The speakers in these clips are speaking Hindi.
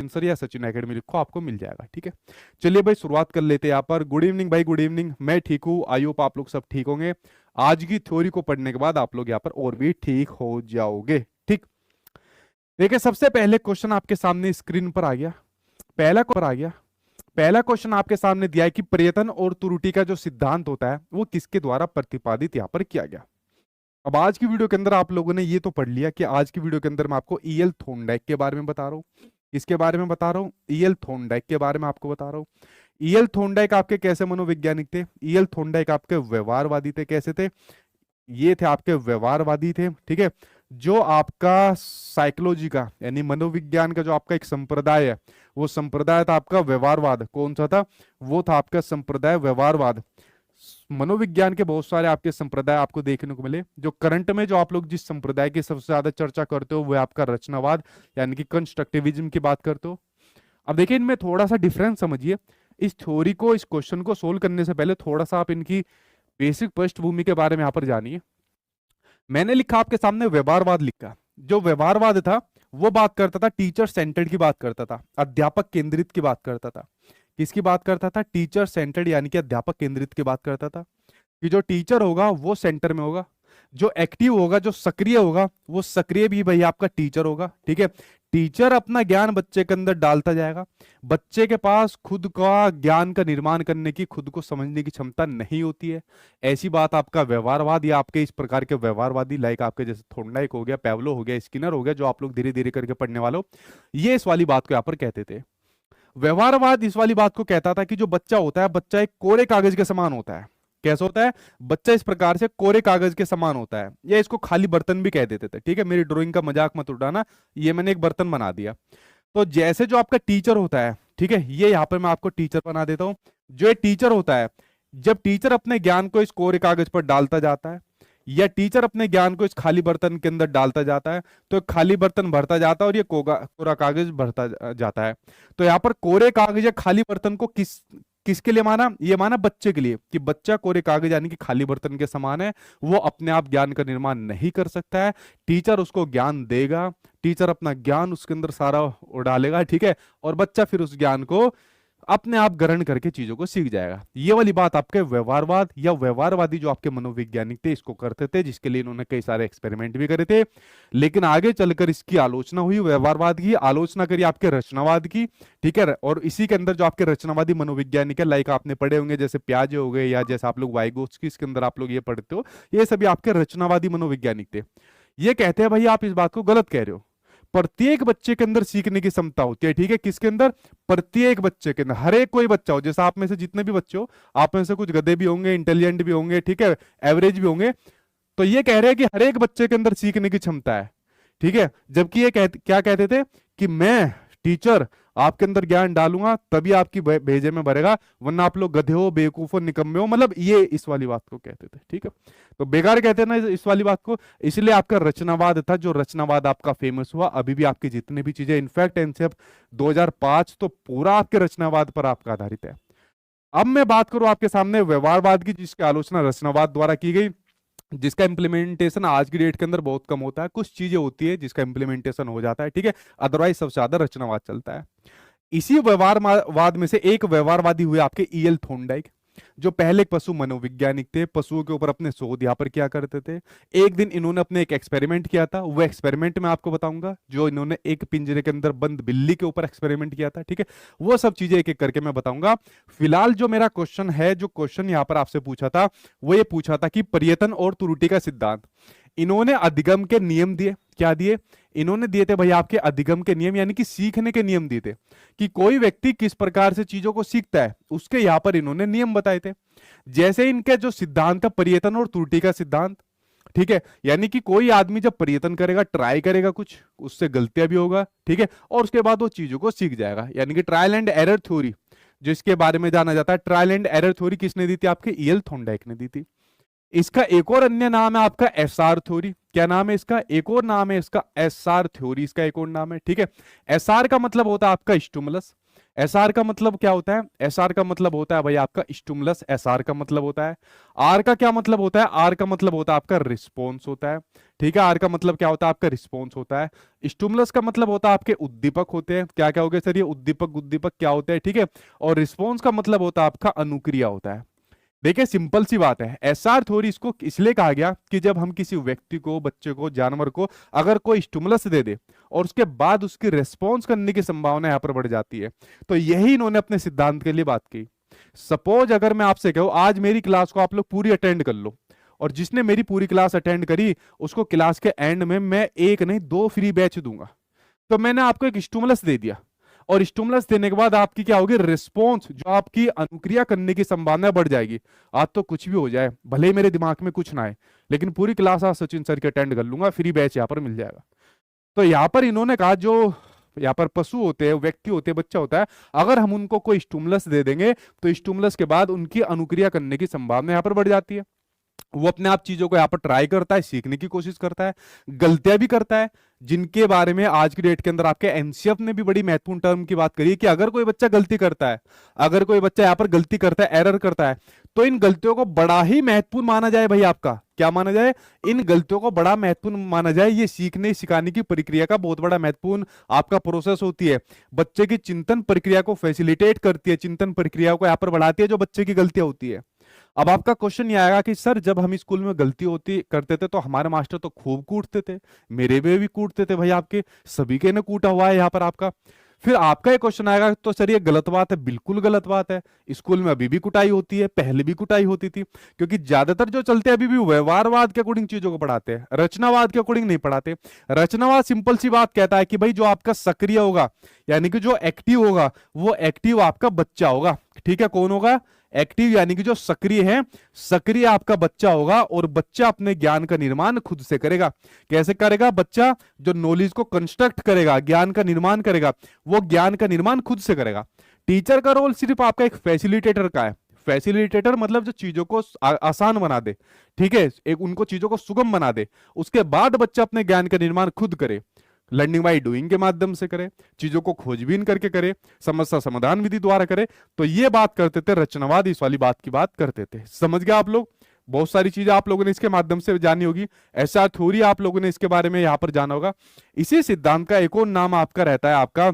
आंसर या सचिन एकेडमी लिखो, आपको मिल जाएगा। ठीक है, चलिए भाई शुरुआत कर लेते हैं यहाँ पर। गुड इवनिंग भाई, गुड इवनिंग। मैं ठीक हूँ, आई होप आप लोग सब ठीक होंगे। आज की थ्योरी को पढ़ने के बाद आप लोग यहाँ पर और भी ठीक हो जाओगे। ठीक, देखिए सबसे पहले क्वेश्चन आपके सामने स्क्रीन पर आ गया। पहला क्वेश्चन आपके सामने दिया है कि प्रयत्न और त्रुटि का जो सिद्धांत होता है वो किसके द्वारा प्रतिपादित यहाँ पर किया गया। अब आज की वीडियो के अंदर आप लोगों ने ये तो पढ़ लिया कि आज की वीडियो के अंदर मैं आपको ईएल थोर्नडाइक के बारे में बता रहा हूँ। इसके बारे में बता रहा हूँ, ईएल थोर्नडाइक के बारे में आपको बता रहा हूँ। ईएल थोर्नडाइक आपके कैसे मनोवैज्ञानिक थे? ईएल थोर्नडाइक आपके व्यवहारवादी थे। कैसे थे? ये थे आपके व्यवहारवादी थे। ठीक है, जो आपका साइकोलॉजी का यानी मनोविज्ञान का जो आपका एक संप्रदाय है, वो संप्रदाय था आपका व्यवहारवाद। कौन सा था? वो था आपका संप्रदाय व्यवहारवाद। मनोविज्ञान के बहुत सारे आपके संप्रदाय आपको देखने को मिले। जो करंट में जो आप लोग जिस संप्रदाय की सबसे ज्यादा चर्चा करते हो वो है आपका रचनावाद यानी कि कंस्ट्रक्टिविज्म की बात करते हो। अब देखिए इनमें थोड़ा सा डिफरेंस समझिए। इस थ्योरी को, इस क्वेश्चन को सोल्व करने से पहले थोड़ा सा आप इनकी बेसिक पृष्ठभूमि के बारे में यहाँ पर जानिए। मैंने लिखा आपके सामने व्यवहारवाद लिखा। जो व्यवहारवाद था वो बात करता था टीचर सेंटर्ड की बात करता था, अध्यापक केंद्रित की बात करता था। किसकी बात करता था? टीचर सेंटर्ड यानी कि अध्यापक केंद्रित की बात करता था कि जो टीचर होगा वो सेंटर में होगा, जो एक्टिव होगा, जो सक्रिय होगा, वो सक्रिय भी भाई आपका टीचर होगा। ठीक है, टीचर अपना ज्ञान बच्चे के अंदर डालता जाएगा। बच्चे के पास खुद का ज्ञान का निर्माण करने की, खुद को समझने की क्षमता नहीं होती है। ऐसी बात आपका व्यवहारवाद या आपके इस प्रकार के व्यवहारवादी लाइक आपके जैसे थोर्नडाइक हो गया, पेवलो हो गया, स्किनर हो गया, जो आप लोग धीरे धीरे करके पढ़ने वालों, ये इस वाली बात को यहाँ पर कहते थे। व्यवहारवाद इस वाली बात को कहता था कि जो बच्चा होता है, बच्चा एक कोरे कागज के समान होता है। कैसा होता है? बच्चा इस प्रकार से कोरे कागज के समान होता है, या इसको खाली बर्तन भी कह देते थे। ठीक है, मेरी ड्राइंग का मजाक मत उड़ाना, ये मैंने एक बर्तन बना दिया। तो जैसे जो आपका टीचर होता है, ठीक है, ये यहाँ पे मैं आपको टीचर बना देता हूं। जो ये टीचर होता है, जब टीचर अपने ज्ञान को इस कोरे कागज पर डालता जाता है, या टीचर अपने ज्ञान को इस खाली बर्तन के अंदर डालता जाता है, तो खाली बर्तन भरता जाता है और ये कोरा कागज भरता जाता है। तो यहाँ पर कोरे कागज या खाली बर्तन को किसके लिए माना? ये माना बच्चे के लिए, कि बच्चा कोरे कागज यानी कि खाली बर्तन के समान है, वो अपने आप ज्ञान का निर्माण नहीं कर सकता है। टीचर उसको ज्ञान देगा, टीचर अपना ज्ञान उसके अंदर सारा डालेगा। ठीक है, और बच्चा फिर उस ज्ञान को अपने आप ग्रहण करके चीजों को सीख जाएगा। ये वाली बात आपके व्यवहारवाद या व्यवहारवादी जो आपके मनोवैज्ञानिक थे इसको करते थे, जिसके लिए इन्होंने कई सारे एक्सपेरिमेंट भी करे थे। लेकिन आगे चलकर इसकी आलोचना हुई, व्यवहारवाद की आलोचना करी आपके रचनावाद की। ठीक है, और इसी के अंदर जो आपके रचनावादी मनोवैज्ञानिक है, लाइक आपने पढ़े होंगे जैसे प्याजे हो गए, या जैसे आप लोग वाइगोत्स्की, इसके अंदर आप लोग ये पढ़ते हो, ये सभी आपके रचनावादी मनोवैज्ञानिक थे। ये कहते हैं भाई आप इस बात को गलत कह रहे हो, प्रत्येक बच्चे के अंदर सीखने की क्षमता होती है। ठीक है, किसके अंदर? प्रत्येक बच्चे के अंदर। हर एक कोई बच्चा हो, जैसा आप में से जितने भी बच्चे हो, आप में से कुछ गधे भी होंगे, इंटेलिजेंट भी होंगे, ठीक है, एवरेज भी होंगे, तो ये कह रहे हैं कि हर एक बच्चे के अंदर सीखने की क्षमता है। ठीक है, जबकि ये क्या कहते थे कि मैं टीचर आपके अंदर ज्ञान डालूंगा तभी आपकी भेजे में भरेगा, वरना आप लोग गधे हो, बेवकूफ हो, निकम्मे हो, मतलब ये इस वाली बात को कहते थे। ठीक है, तो बेकार कहते हैं ना इस वाली बात को, इसलिए आपका रचनावाद था। जो रचनावाद आपका फेमस हुआ, अभी भी आपकी जितनी भी चीजें, इनफैक्ट एनसीएफ 2005 तो पूरा आपके रचनावाद पर आपका आधारित है। अब मैं बात करूं आपके सामने व्यवहारवाद की, जिसकी आलोचना रचनावाद द्वारा की गई, जिसका इंप्लीमेंटेशन आज की डेट के अंदर बहुत कम होता है। कुछ चीजें होती है जिसका इंप्लीमेंटेशन हो जाता है, ठीक है, अदरवाइज सबसे ज्यादा रचनावाद चलता है। इसी व्यवहारवाद में से एक व्यवहारवादी हुए आपके ईएल थोर्नडाइक, जो पहले पशु मनोवैज्ञानिक थे। पशुओं के ऊपर अपने शोध यहाँ पर क्या करते थे। एक दिन इन्होंने अपने एक एक्सपेरिमेंट किया था, वो एक्सपेरिमेंट मैं आपको बताऊंगा। जो इन्होंने एक पिंजरे के अंदर बंद बिल्ली के ऊपर एक्सपेरिमेंट किया था, ठीक है, वो सब चीजें एक एक करके मैं बताऊंगा। फिलहाल जो मेरा क्वेश्चन है, जो क्वेश्चन यहाँ पर आपसे पूछा था, वो ये पूछा था कि प्रयत्न और त्रुटि का सिद्धांत। इन्होंने अधिगम के नियम दिए। क्या दिए? इन्होंने दिए थे भाई आपके अधिगम के नियम, यानी कि सीखने के नियम दिए थे, कि कोई व्यक्ति किस प्रकार से चीजों को सीखता है, उसके यहां पर इन्होंने नियम बताए थे। जैसे इनके जो सिद्धांत था प्रयत्न और त्रुटि का सिद्धांत, ठीक है, यानी कि कोई आदमी जब प्रयत्न करेगा, ट्राई करेगा कुछ, उससे गलतियां भी होगा, ठीक है, और उसके बाद वो चीजों को सीख जाएगा, यानी कि ट्रायल एंड एरर थ्योरी, जो इसके बारे में जाना जाता है। ट्रायल एंड एरर थ्योरी किसने दी थी? आपके ईएल थोर्नडाइक ने दी थी। इसका एक और अन्य नाम है आपका एसआर थ्योरी। क्या नाम है इसका? एक और नाम है इसका एसआर थ्योरी, इसका एक और नाम है। ठीक है, एसआर का मतलब होता है आपका स्टिमुलस, एसआर का मतलब क्या होता है? एसआर का मतलब होता है भाई आपका स्टिमुलस, एसआर का मतलब होता है। आर का क्या मतलब होता है? आर का मतलब होता है आपका रिस्पॉन्स होता है। ठीक है, आर का मतलब क्या होता है? आपका रिस्पॉन्स होता है। स्टिमुलस का मतलब होता है आपके उद्दीपक होते हैं। क्या क्या हो गए सर? ये उद्दीपक उद्दीपक क्या होते हैं? ठीक है। और रिस्पॉन्स का मतलब होता है आपका अनुक्रिया होता है। देखिए सिंपल सी बात है, एसआर थ्योरी इसको इसलिए कहा गया कि जब हम किसी व्यक्ति को, बच्चे को, जानवर को अगर कोई स्टिमुलस दे दे और उसके बाद उसकी रेस्पॉन्स करने की संभावना यहां पर बढ़ जाती है। तो यही इन्होंने अपने सिद्धांत के लिए बात की। सपोज अगर मैं आपसे कहूं आज मेरी क्लास को आप लोग पूरी अटेंड कर लो, और जिसने मेरी पूरी क्लास अटेंड करी उसको क्लास के एंड में मैं एक नहीं दो फ्री बैच दूंगा। तो मैंने आपको एक स्टिमुलस दे दिया, और स्टिमुलस देने के बाद आपकी क्या होगी? रिस्पॉन्स, जो आपकी अनुक्रिया करने की संभावना बढ़ जाएगी। आज तो कुछ भी हो जाए, भले ही मेरे दिमाग में कुछ ना आए, लेकिन पूरी क्लास आज सचिन सर की अटेंड कर लूंगा, फ्री बैच यहाँ पर मिल जाएगा। तो यहाँ पर इन्होंने कहा जो यहाँ पर पशु होते हैं, व्यक्ति होते हैं, बच्चा होता है, अगर हम उनको कोई स्टिमुलस दे देंगे तो स्टिमुलस के बाद उनकी अनुक्रिया करने की संभावना यहाँ पर बढ़ जाती है। वो अपने आप चीजों को यहाँ पर ट्राई करता है, सीखने की कोशिश करता है, गलतियां भी करता है, जिनके बारे में आज की डेट के अंदर आपके एनसीएफ ने भी बड़ी महत्वपूर्ण टर्म की बात करी है कि अगर कोई बच्चा गलती करता है, अगर कोई बच्चा यहाँ पर गलती करता है, एरर करता है, तो इन गलतियों को बड़ा ही महत्वपूर्ण माना जाए। भाई आपका क्या माना जाए? इन गलतियों को बड़ा महत्वपूर्ण माना जाए। ये सीखने सिखाने की प्रक्रिया का बहुत बड़ा महत्वपूर्ण आपका प्रोसेस होती है। बच्चे की चिंतन प्रक्रिया को फैसिलिटेट करती है, चिंतन प्रक्रिया को यहाँ पर बढ़ाती है जो बच्चे की गलतियां होती है। अब आपका क्वेश्चन ये आएगा कि सर जब हम स्कूल में गलती होती करते थे तो हमारे मास्टर तो खूब कूटते थे, मेरे में भी कूटते थे भाई, आपके सभी के ने कूटा हुआ है यहाँ पर आपका। फिर आपका एक क्वेश्चन आएगा तो सर ये गलत बात है। बिल्कुल गलत बात है। स्कूल में अभी भी कुटाई होती है, पहले भी कुटाई होती थी, क्योंकि ज्यादातर जो चलते हैं अभी भी व्यवहारवाद के अकॉर्डिंग चीजों को पढ़ाते हैं, रचनावाद के अकॉर्डिंग नहीं पढ़ाते। रचनावाद सिंपल सी बात कहता है कि भाई जो आपका सक्रिय होगा, यानी कि जो एक्टिव होगा, वो एक्टिव आपका बच्चा होगा। ठीक है, कौन होगा? एक्टिव, यानी कि जो सक्रिय है, सक्रिय आपका बच्चा होगा, और बच्चा अपने ज्ञान का निर्माण खुद से करेगा। कैसे करेगा? बच्चा जो नॉलेज को कंस्ट्रक्ट करेगा, ज्ञान का निर्माण करेगा, वो ज्ञान का निर्माण खुद से करेगा। टीचर का रोल सिर्फ आपका एक फैसिलिटेटर का है। फैसिलिटेटर मतलब जो चीजों को आसान बना दे, ठीक है, एक उनको चीजों को सुगम बना दे, उसके बाद बच्चा अपने ज्ञान का निर्माण खुद करे। लर्निंग बाय डूइंग के माध्यम से करे, चीजों को खोजबीन करके करे, समस्या समाधान विधि द्वारा करे। तो ये बात करते थे रचनावाद, इस वाली बात की बात करते थे। समझ गए आप लोग? बहुत सारी चीजें आप लोगों ने इसके माध्यम से जानी होगी। ऐसा थ्योरी आप लोगों ने इसके बारे में यहां पर जाना होगा। इसी सिद्धांत का एक और नाम आपका रहता है आपका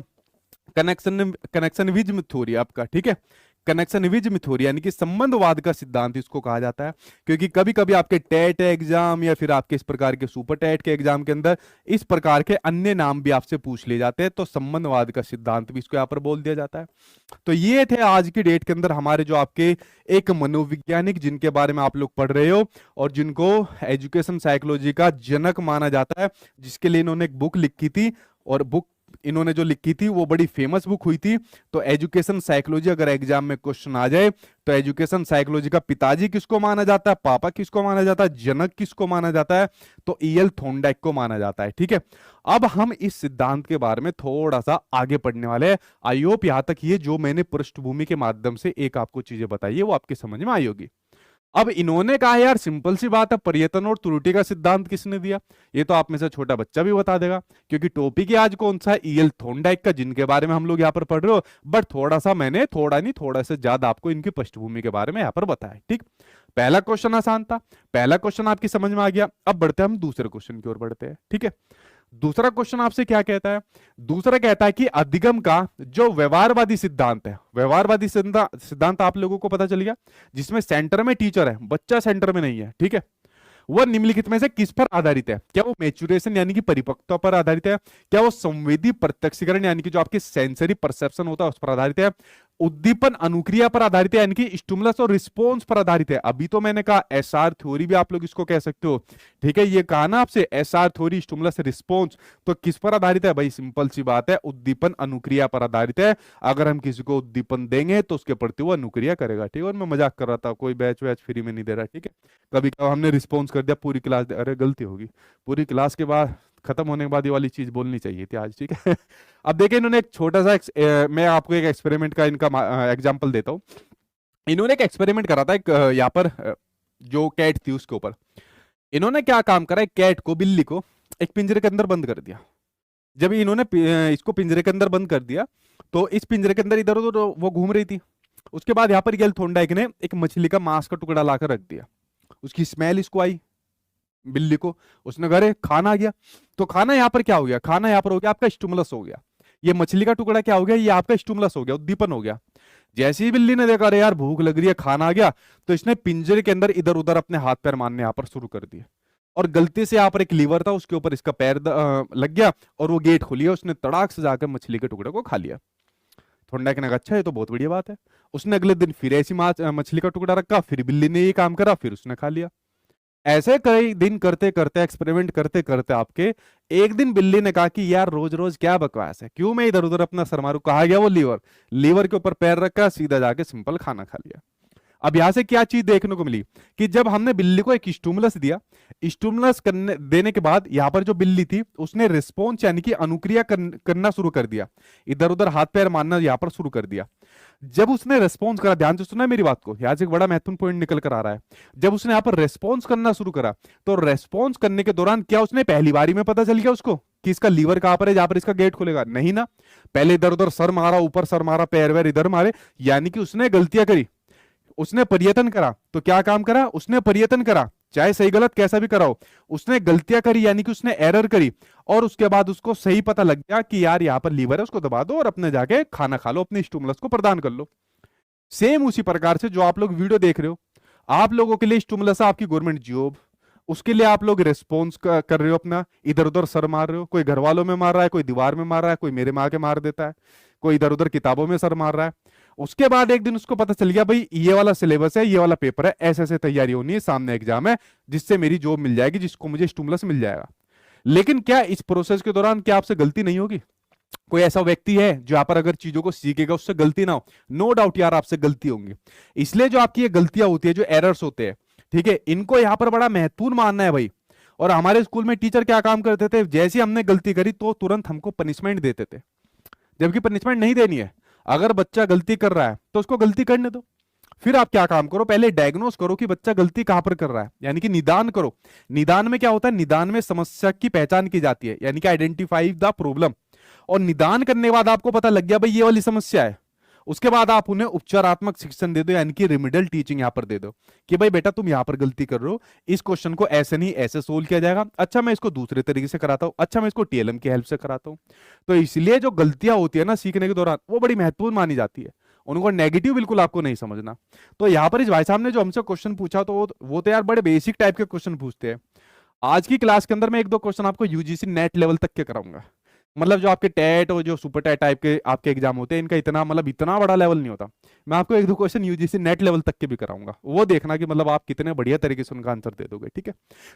कनेक्शनिज्म थ्योरी आपका। ठीक है, कनेक्शनिज्म थ्योरी यानी कि संबंधवाद का सिद्धांत इसको कहा जाता है। क्योंकि कभी कभी आपके टेट एग्जाम या फिर आपके इस प्रकार के सुपर टेट के एग्जाम के अंदर इस प्रकार के अन्य नाम भी आपसे पूछ लिए जाते हैं, तो संबंधवाद का सिद्धांत भी इसको यहाँ पर बोल दिया जाता है। तो ये थे आज की डेट के अंदर हमारे जो आपके एक मनोवैज्ञानिक, जिनके बारे में आप लोग पढ़ रहे हो और जिनको एजुकेशन साइकोलॉजी का जनक माना जाता है, जिसके लिए इन्होंने एक बुक लिखी थी, और बुक इन्होंने जो लिखी थी वो बड़ी फेमस बुक हुई थी। तो एजुकेशन साइकोलॉजी अगर एग्जाम में क्वेश्चन आ जाए तो एजुकेशन साइकोलॉजी का पिताजी किसको माना जाता है, पापा किसको माना जाता है, जनक किसको माना जाता है, तो ईएल थॉर्नडाइक को माना जाता है। ठीक है, अब हम इस सिद्धांत के बारे में थोड़ा सा आगे पढ़ने वाले हैं। आई होप यहां तक ये जो मैंने पृष्ठभूमि के माध्यम से एक आपको चीजें बताई है वो आपके समझ में आई होगी। अब इन्होंने कहा यार सिंपल सी बात है, पर्यटन और त्रुटि का सिद्धांत किसने दिया? ये तो आप में से छोटा बच्चा भी बता देगा, क्योंकि टॉपिक आज कौन सा है? ईएल थॉर्नडाइक का, जिनके बारे में हम लोग यहाँ पर पढ़ रहे हो। बट थोड़ा सा मैंने, थोड़ा नहीं थोड़ा से ज्यादा आपको इनकी पृष्ठभूमि के बारे में यहाँ पर बताया। ठीक, पहला क्वेश्चन आसान था, पहला क्वेश्चन आपकी समझ में आ गया। अब बढ़ते हैं हम दूसरे क्वेश्चन की ओर बढ़ते हैं। ठीक है, दूसरा क्वेश्चन आपसे क्या कहता है? दूसरा कहता है कि अधिगम का जो व्यवहारवादी सिद्धांत है, व्यवहारवादी सिद्धांत आप लोगों को पता चल गया, जिसमें सेंटर में टीचर है, बच्चा सेंटर में नहीं है। ठीक है, वह निम्नलिखित में से किस पर आधारित है? क्या वो मैच्योरेशन यानी कि परिपक्वता पर आधारित है? क्या वो संवेदी प्रत्यक्षीकरण यानी कि जो आपकी सेंसरी परसेप्शन होता है उस पर आधारित है? उद्दीपन अनुक्रिया पर आधारित है यानी कि स्टिमुलस और रिस्पॉन्स पर आधारित है? अभी तो मैंने कहा एसआर थ्योरी भी आप लोग इसको कह सकते हो। ठीक है, ये कहा ना आपसे एसआर थ्योरी, स्टिमुलस, रिस्पॉन्स, तो किस पर आधारित है भाई? सिंपल सी बात है, उद्दीपन अनुक्रिया पर आधारित है। अगर हम किसी को उद्दीपन देंगे तो उसके प्रति वो अनुक्रिया करेगा। ठीक है, और मैं मजाक कर रहा था, कोई बैच वैच फ्री में नहीं दे रहा। ठीक है, कभी कभी हमने रिस्पॉन्स कर दिया पूरी क्लास, अरे गलती होगी, पूरी क्लास के बाद खत्म होने के बाद ये वाली चीज बोलनी चाहिए थी आज। ठीक है अब देखिए इन्होंने एक छोटा सा मैं आपको एक एक्सपेरिमेंट का इनका एग्जांपल देता हूँ। इन्होंने एक एक्सपेरिमेंट करा था एक यहाँ पर जो कैट थी उसके ऊपर। इन्होंने क्या काम करा, एक कैट को, बिल्ली को एक पिंजरे के अंदर बंद कर दिया। जब इन्होंने इसको पिंजरे के अंदर बंद कर दिया तो इस पिंजरे के अंदर इधर उधर वो घूम रही थी। उसके बाद यहाँ पर यल थोर्नडाइक ने एक मछली का मांस का टुकड़ा लाकर रख दिया। उसकी स्मेल इसको आई, बिल्ली को। उसने कहा अरे खाना आ गया। तो खाना यहाँ पर क्या हो गया, खाना यहाँ पर हो गया आपका स्टिमुलस हो गया। ये मछली का टुकड़ा क्या हो गया, ये आपका स्टिमुलस हो गया, उद्दीपन हो गया। जैसे ही बिल्ली ने देखा अरे यार भूख लग रही है, खाना आ गया, तो इसने पिंजरे के अंदर इधर उधर अपने हाथ पैर मारने यहाँ पर शुरू कर दिए। और गलती से यहाँ पर एक लीवर था, उसके ऊपर इसका पैर लग गया और वो गेट खुली, उसने तड़ाक से जाकर मछली के टुकड़े को खा लिया। थोर्नडाइक ने कहा अच्छा ये तो बहुत बढ़िया बात है। उसने अगले दिन फिर ऐसी मछली का टुकड़ा रखा, फिर बिल्ली ने ये काम करा, फिर उसने खा लिया। ऐसे कई दिन करते करते, एक्सपेरिमेंट करते करते आपके एक दिन बिल्ली ने कहा कि यार रोज रोज क्या बकवास है, क्यों मैं इधर उधर अपना सर मारूं। कहा गया वो लीवर, लीवर के ऊपर पैर रखा, सीधा जाके सिंपल खाना खा लिया। अब यहां से क्या चीज देखने को मिली कि जब हमने बिल्ली को एक स्टिमुलस दिया, स्टिमुलस करने देने के बाद यहां पर जो बिल्ली थी उसने रिस्पॉन्स यानी कि अनुक्रिया करना शुरू कर दिया, इधर उधर हाथ पैर मारना यहां पर शुरू कर दिया। जब उसने रेस्पॉन्स करा, ध्यान से सुना मेरी बात को, यहां से एक बड़ा महत्वपूर्ण पॉइंट निकल कर आ रहा है। जब उसने यहां पर रेस्पॉन्स करना शुरू करा, तो रेस्पॉन्स करने के दौरान क्या उसने पहली बारी में पता चल गया उसको कि इसका लीवर कहां पर है जहां पर इसका गेट खुलेगा? नहीं ना। पहले इधर उधर सर मारा, ऊपर सर मारा, पैर वैर इधर मारे, यानी कि उसने गलतियां करी, उसने प्रयत्न करा। तो क्या काम करा उसने? प्रयत्न करा, चाहे सही गलत कैसा भी कराओ, उसने गलतियां करी यानी कि उसने एरर करी। और उसके बाद उसको सही पता लग गया कि यार यहां पर लीवर है, उसको दबा दो और अपने जाके खाना खा लो, अपने स्टिमुलस को प्रदान कर लो। सेम उसी प्रकार से जो आप लोग वीडियो देख रहे हो, आप लोगों के लिए स्टिमुलस है आपकी गवर्नमेंट जॉब, उसके लिए आप लोग रेस्पॉन्स कर रहे हो, अपना इधर उधर सर मार रहे हो। कोई घर वालों में मार रहा है, कोई दीवार में मार रहा है, कोई मेरे माँ के मार देता है, कोई इधर उधर किताबों में सर मार रहा है। उसके बाद एक दिन उसको पता चल गया भाई ये वाला सिलेबस है, ये वाला पेपर है, ऐसे ऐसे तैयारी होनी है, सामने एग्जाम है जिससे मेरी जॉब मिल जाएगी, जिसको मुझे स्टिमुलस मिल जाएगा। लेकिन क्या इस प्रोसेस के दौरान क्या आपसे गलती नहीं होगी? कोई ऐसा व्यक्ति है जो यहाँ पर अगर चीजों को सीखेगा उससे गलती ना हो? नो डाउट यार आपसे गलती होंगी। इसलिए जो आपकी ये गलतियां होती है, जो एरर्स होते हैं, ठीक है, इनको यहाँ पर बड़ा महत्वपूर्ण मानना है भाई। और हमारे स्कूल में टीचर क्या काम करते थे, जैसे हमने गलती करी तो तुरंत हमको पनिशमेंट देते थे, जबकि पनिशमेंट नहीं देनी है। अगर बच्चा गलती कर रहा है तो उसको गलती करने दो। फिर आप क्या काम करो, पहले डायग्नोस करो कि बच्चा गलती कहां पर कर रहा है, यानी कि निदान करो। निदान में क्या होता है, निदान में समस्या की पहचान की जाती है, यानी कि आइडेंटिफाई द प्रॉब्लम। और निदान करने के बाद आपको पता लग गया भाई ये वाली समस्या है, उसके बाद आप उन्हें उपचारात्मक शिक्षण दे दो, यानी कि रिमिडल टीचिंग यहां पर दे दो कि भाई बेटा तुम यहां पर गलती कर रहे हो, इस क्वेश्चन को ऐसे नहीं ऐसे सोल्व किया जाएगा, अच्छा मैं इसको दूसरे तरीके से कराता हूं, अच्छा मैं इसको टीएलएम की हेल्प से कराता हूं। तो इसलिए जो गलतियां होती है ना सीखने के दौरान, वो बड़ी महत्वपूर्ण मानी जाती है, उनको नेगेटिव बिल्कुल आपको नहीं समझना। तो यहाँ पर इस भाई साहब ने जो हमसे क्वेश्चन पूछा, तो वो तो यार बड़े बेसिक टाइप के क्वेश्चन पूछते हैं। आज की क्लास के अंदर मैं एक दो क्वेश्चन आपको यूजीसी नेट लेवल तक के कराऊंगा। मतलब जो आपके टेट और जो सुपर टेट टाइप के आपके एग्जाम होते हैं, इनका इतना मतलब इतना बड़ा लेवल नहीं होता। मैं आपको एक दो क्वेश्चन यूजीसी नेट लेवल तक के भी कराऊंगा, वो देखना कि मतलब आप कितने बढ़िया तरीके से उनका आंसर दे दोगे। ठीक है,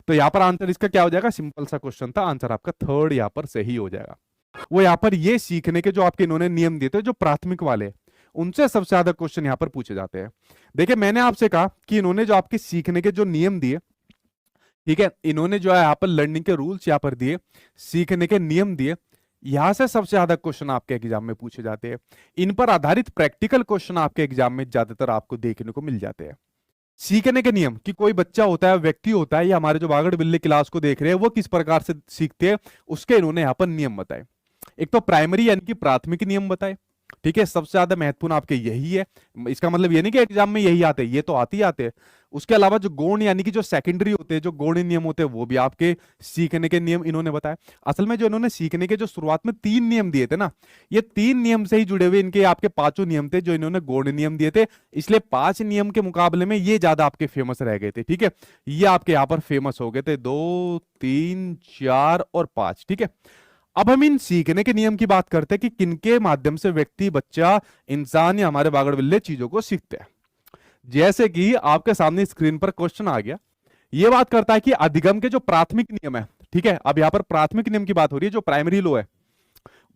तो यहाँ पर आंसर इसका क्या हो जाएगा, सिंपल सा क्वेश्चन था, आंसर आपका थर्ड यहाँ पर सही हो जाएगा। वो यहाँ पर ये सीखने के जो आपके इन्होंने नियम दिए थे, जो प्राथमिक वाले, उनसे सबसे ज्यादा क्वेश्चन यहाँ पर पूछे जाते हैं। देखिए मैंने आपसे कहा कि इन्होंने जो आपके सीखने के जो नियम दिए, ठीक है, इन्होंने जो है यहाँ पर लर्निंग के रूल्स यहाँ पर दिए, सीखने के नियम दिए, यहां से सबसे ज्यादा क्वेश्चन आपके एग्जाम में पूछे जाते हैं। इन पर आधारित प्रैक्टिकल क्वेश्चन आपके एग्जाम में ज्यादातर आपको देखने को मिल जाते हैं। सीखने के नियम कि कोई बच्चा होता है, व्यक्ति होता है, या हमारे जो बागड़ बिल्ली क्लास को देख रहे हैं, वो किस प्रकार से सीखते हैं, उसके इन्होंने यहाँ पर नियम बताए। एक तो प्राइमरी यानी कि प्राथमिक नियम बताए, ठीक है, सबसे ज्यादा महत्वपूर्ण आपके यही है। इसका मतलब ये नहीं कि एग्जाम में यही आते हैं, ये तो आते ही आते हैं। उसके अलावा जो गौण यानी कि जो सेकेंडरी होते हैं, जो गौण नियम होते हैं, वो भी आपके सीखने के नियम इन्होंने बताए। असल में जो इन्होंने सीखने के जो शुरुआत में 3 नियम दिए थे ना, ये 3 नियम से ही जुड़े हुए इनके आपके 5 नियम थे जो इन्होंने गौण नियम दिए थे। इसलिए 5 नियम के मुकाबले में ये ज्यादा आपके फेमस रह गए थे। ठीक है, ये आपके यहाँ पर फेमस हो गए थे 2, 3, 4 और 5। ठीक है, अब हम इन सीखने के नियम की बात करते हैं कि किनके माध्यम से व्यक्ति, बच्चा, इंसान या हमारे बागड़ बिल्ले चीजों को सीखते हैं। जैसे कि आपके सामने स्क्रीन पर क्वेश्चन आ गया, ये बात करता है कि अधिगम के जो प्राथमिक नियम है, ठीक है, अब यहां पर प्राथमिक नियम की बात हो रही है, जो प्राइमरी लॉ है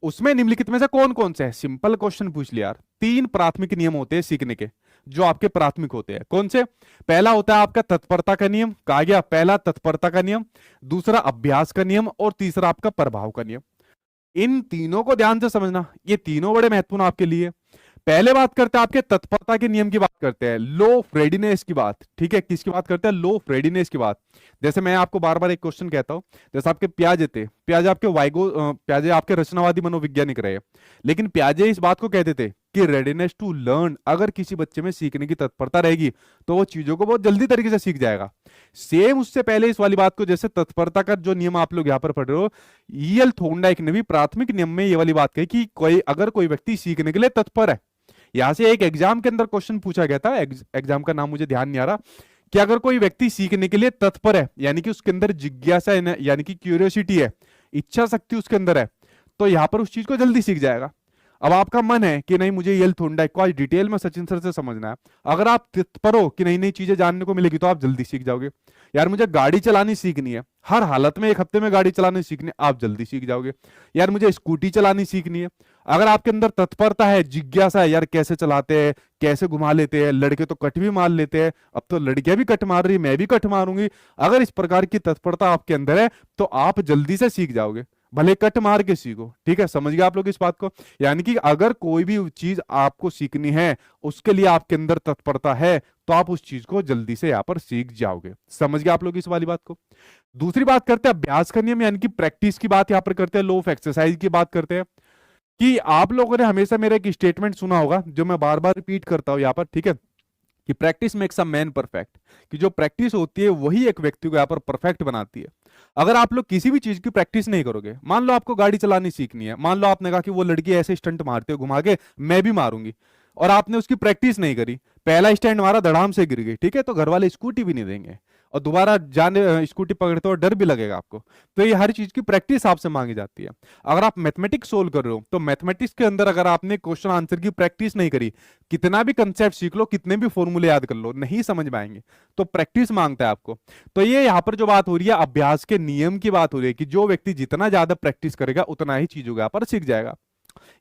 उसमें निम्नलिखित में से कौन कौन से है? सिंपल क्वेश्चन पूछ लिया यार। 3 प्राथमिक नियम होते हैं सीखने के, जो आपके प्राथमिक होते हैं। कौन से? पहला होता है आपका तत्परता का नियम, कहा गया पहला तत्परता का नियम, दूसरा अभ्यास का नियम, और तीसरा आपका प्रभाव का नियम। इन तीनों को ध्यान से समझना, ये तीनों बड़े महत्वपूर्ण आपके लिए। पहले बात करते हैं आपके तत्परता के नियम की बात करते हैं, लो ऑफ रेडीनेस की बात। ठीक है, किसकी बात करते हैं? लो ऑफ रेडीनेस की बात। जैसे मैं आपको बार बार एक क्वेश्चन कहता हूं, जैसे आपके प्याजे थे, प्याजे आपके प्याजे आपके रचनावादी मनोविज्ञानिक रहे, लेकिन प्याजे इस बात को कहते थे कि रेडीनेस टू लर्न, अगर किसी बच्चे में सीखने की तत्परता रहेगी तो वो चीजों को बहुत जल्दी तरीके से सीख जाएगा। सेम उससे पहले इस वाली बात को, जैसे तत्परता का जो नियम आप लोग यहाँ पर पढ़ रहे हो, ईएल थोर्नडाइक ने भी प्राथमिक नियम में ये वाली बात कही कि अगर कोई व्यक्ति सीखने के लिए तत्पर है, यहां से एक एग्जाम के अंदर क्वेश्चन पूछा गया था, एग्जाम का नाम मुझे ध्यान नहीं आ रहा, कि अगर कोई व्यक्ति सीखने के लिए तत्पर है, यानी कि उसके अंदर जिज्ञासा है, यानी कि क्यूरियोसिटी है, इच्छा शक्ति उसके अंदर है, तो यहां पर उस चीज को जल्दी सीख जाएगा। अब आपका मन है कि नहीं मुझे ईएल थोर्नडाइक को आज डिटेल में सचिन सर से समझना है, अगर आप तत्पर हो कि नई नई चीजें जानने को मिलेगी तो आप जल्दी सीख जाओगे। यार मुझे गाड़ी चलानी सीखनी है, हर हालत में एक हफ्ते में गाड़ी चलानी सीखनी है, आप जल्दी सीख जाओगे। यार मुझे स्कूटी चलानी सीखनी है, अगर आपके अंदर तत्परता है, जिज्ञासा है, यार कैसे चलाते हैं, कैसे घुमा लेते हैं, लड़के तो कट भी मार लेते हैं, अब तो लड़कियां भी कट मार रही, मैं भी कट मारूंगी, अगर इस प्रकार की तत्परता आपके अंदर है तो आप जल्दी से सीख जाओगे, भले कट मार के सीखो। ठीक है, समझ गए आप लोग इस बात को? यानी कि अगर कोई भी चीज आपको सीखनी है, उसके लिए आपके अंदर तत्परता है, तो आप उस चीज को जल्दी से यहां पर सीख जाओगे। समझ गए आप लोग इस वाली बात को? दूसरी बात करते हैं अभ्यास का नियम, यानी कि प्रैक्टिस की बात यहां पर करते हैं, लो ऑफ एक्सरसाइज की बात करते हैं। कि आप लोगों ने हमेशा मेरा एक स्टेटमेंट सुना होगा जो मैं बार बार रिपीट करता हूं यहां पर, ठीक है, कि practice makes a man perfect, कि जो प्रैक्टिस होती है वही एक व्यक्ति को यहाँ पर परफेक्ट बनाती है। अगर आप लोग किसी भी चीज की प्रैक्टिस नहीं करोगे, मान लो आपको गाड़ी चलानी सीखनी है, मान लो आपने कहा कि वो लड़की ऐसे स्टंट मारते हो घुमा के, मैं भी मारूंगी, और आपने उसकी प्रैक्टिस नहीं करी, पहला स्टैंड मारा धड़ाम से गिर गई, ठीक है, तो घर वाले स्कूटी भी नहीं देंगे, और दोबारा जाने स्कूटी पकड़ते हो डर भी लगेगा आपको। तो ये हर चीज की प्रैक्टिस आपसे मांगी जाती है। अगर आप मैथमेटिक्स सोल्व कर रहे हो, तो मैथमेटिक्स के अंदर अगर आपने क्वेश्चन आंसर की प्रैक्टिस नहीं करी, कितना भी कंसेप्ट सीख लो, कितने भी फॉर्मूले याद कर लो, नहीं समझ में आएंगे, तो प्रैक्टिस मांगता है आपको। तो ये यहाँ पर जो बात हो रही है अभ्यास के नियम की बात हो रही है, कि जो व्यक्ति जितना ज्यादा प्रैक्टिस करेगा उतना ही चीजों यहाँ पर सीख जाएगा।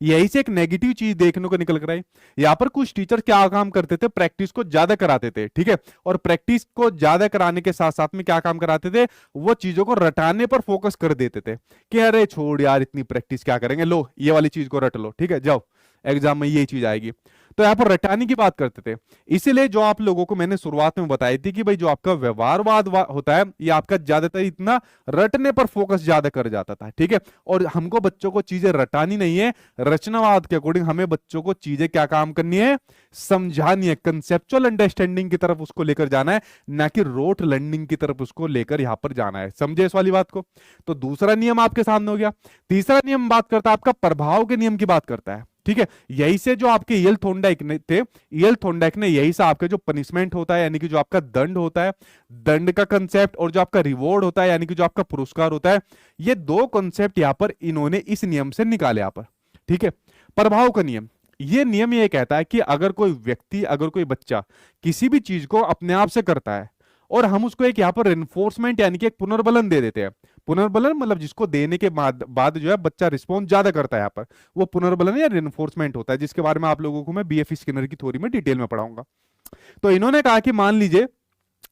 यही से एक नेगेटिव चीज देखने को निकल कर आई। यहाँ पर कुछ टीचर क्या काम करते थे, प्रैक्टिस को ज्यादा कराते थे, ठीक है, और प्रैक्टिस को ज्यादा कराने के साथ साथ में क्या काम कराते थे, वो चीजों को रटाने पर फोकस कर देते थे, कि अरे छोड़ यार इतनी प्रैक्टिस क्या करेंगे, लो ये वाली चीज को रट लो, ठीक है, जाओ एग्जाम में ये चीज आएगी। तो यहाँ पर रटाने की बात करते थे। इसीलिए जो आप लोगों को मैंने शुरुआत में बताई थी कि भाई जो आपका व्यवहारवाद होता है, ये आपका ज्यादातर इतना रटने पर फोकस ज्यादा कर जाता था, ठीक है, और हमको बच्चों को चीजें रटानी नहीं है, रचनावाद के अकॉर्डिंग हमें बच्चों को चीजें क्या काम करनी है, समझानी है, कंसेप्चुअल अंडरस्टैंडिंग की तरफ उसको लेकर जाना है, ना कि रोट लर्निंग की तरफ उसको लेकर यहां पर जाना है। समझे इस वाली बात को? तो दूसरा नियम आपके सामने हो गया। तीसरा नियम बात करता है आपका प्रभाव के नियम की बात करता है, ठीक है, यही से जो आपके ईएल थोर्नडाइक ने थे, ईएल थोर्नडाइक ने यही से आपका जो पनिशमेंट होता है, यानी कि जो आपका दंड होता है, दंड का कंसेप्ट, और जो आपका रिवॉर्ड होता है, यानी कि जो आपका पुरस्कार होता है, ये दो कंसेप्ट यहां पर इन्होंने इस नियम से निकाले यहां पर, ठीक है। प्रभाव का नियम, ये नियम ये कहता है कि अगर कोई व्यक्ति, अगर कोई बच्चा किसी भी चीज को अपने आप से करता है, और हम उसको एक यहाँ पर रेनफोर्समेंट यानी कि एक पुनर्बलन दे देते हैं, पुनर्बलन मतलब जिसको देने के बाद जो है बच्चा रिस्पॉन्स ज्यादा करता है, यहाँ पर वो पुनर्बलन या रेनफोर्समेंट होता है, जिसके बारे में आप लोगों को मैं बीएफ स्किनर की थ्योरी में डिटेल में पढ़ाऊंगा। तो इन्होंने कहा कि मान लीजिए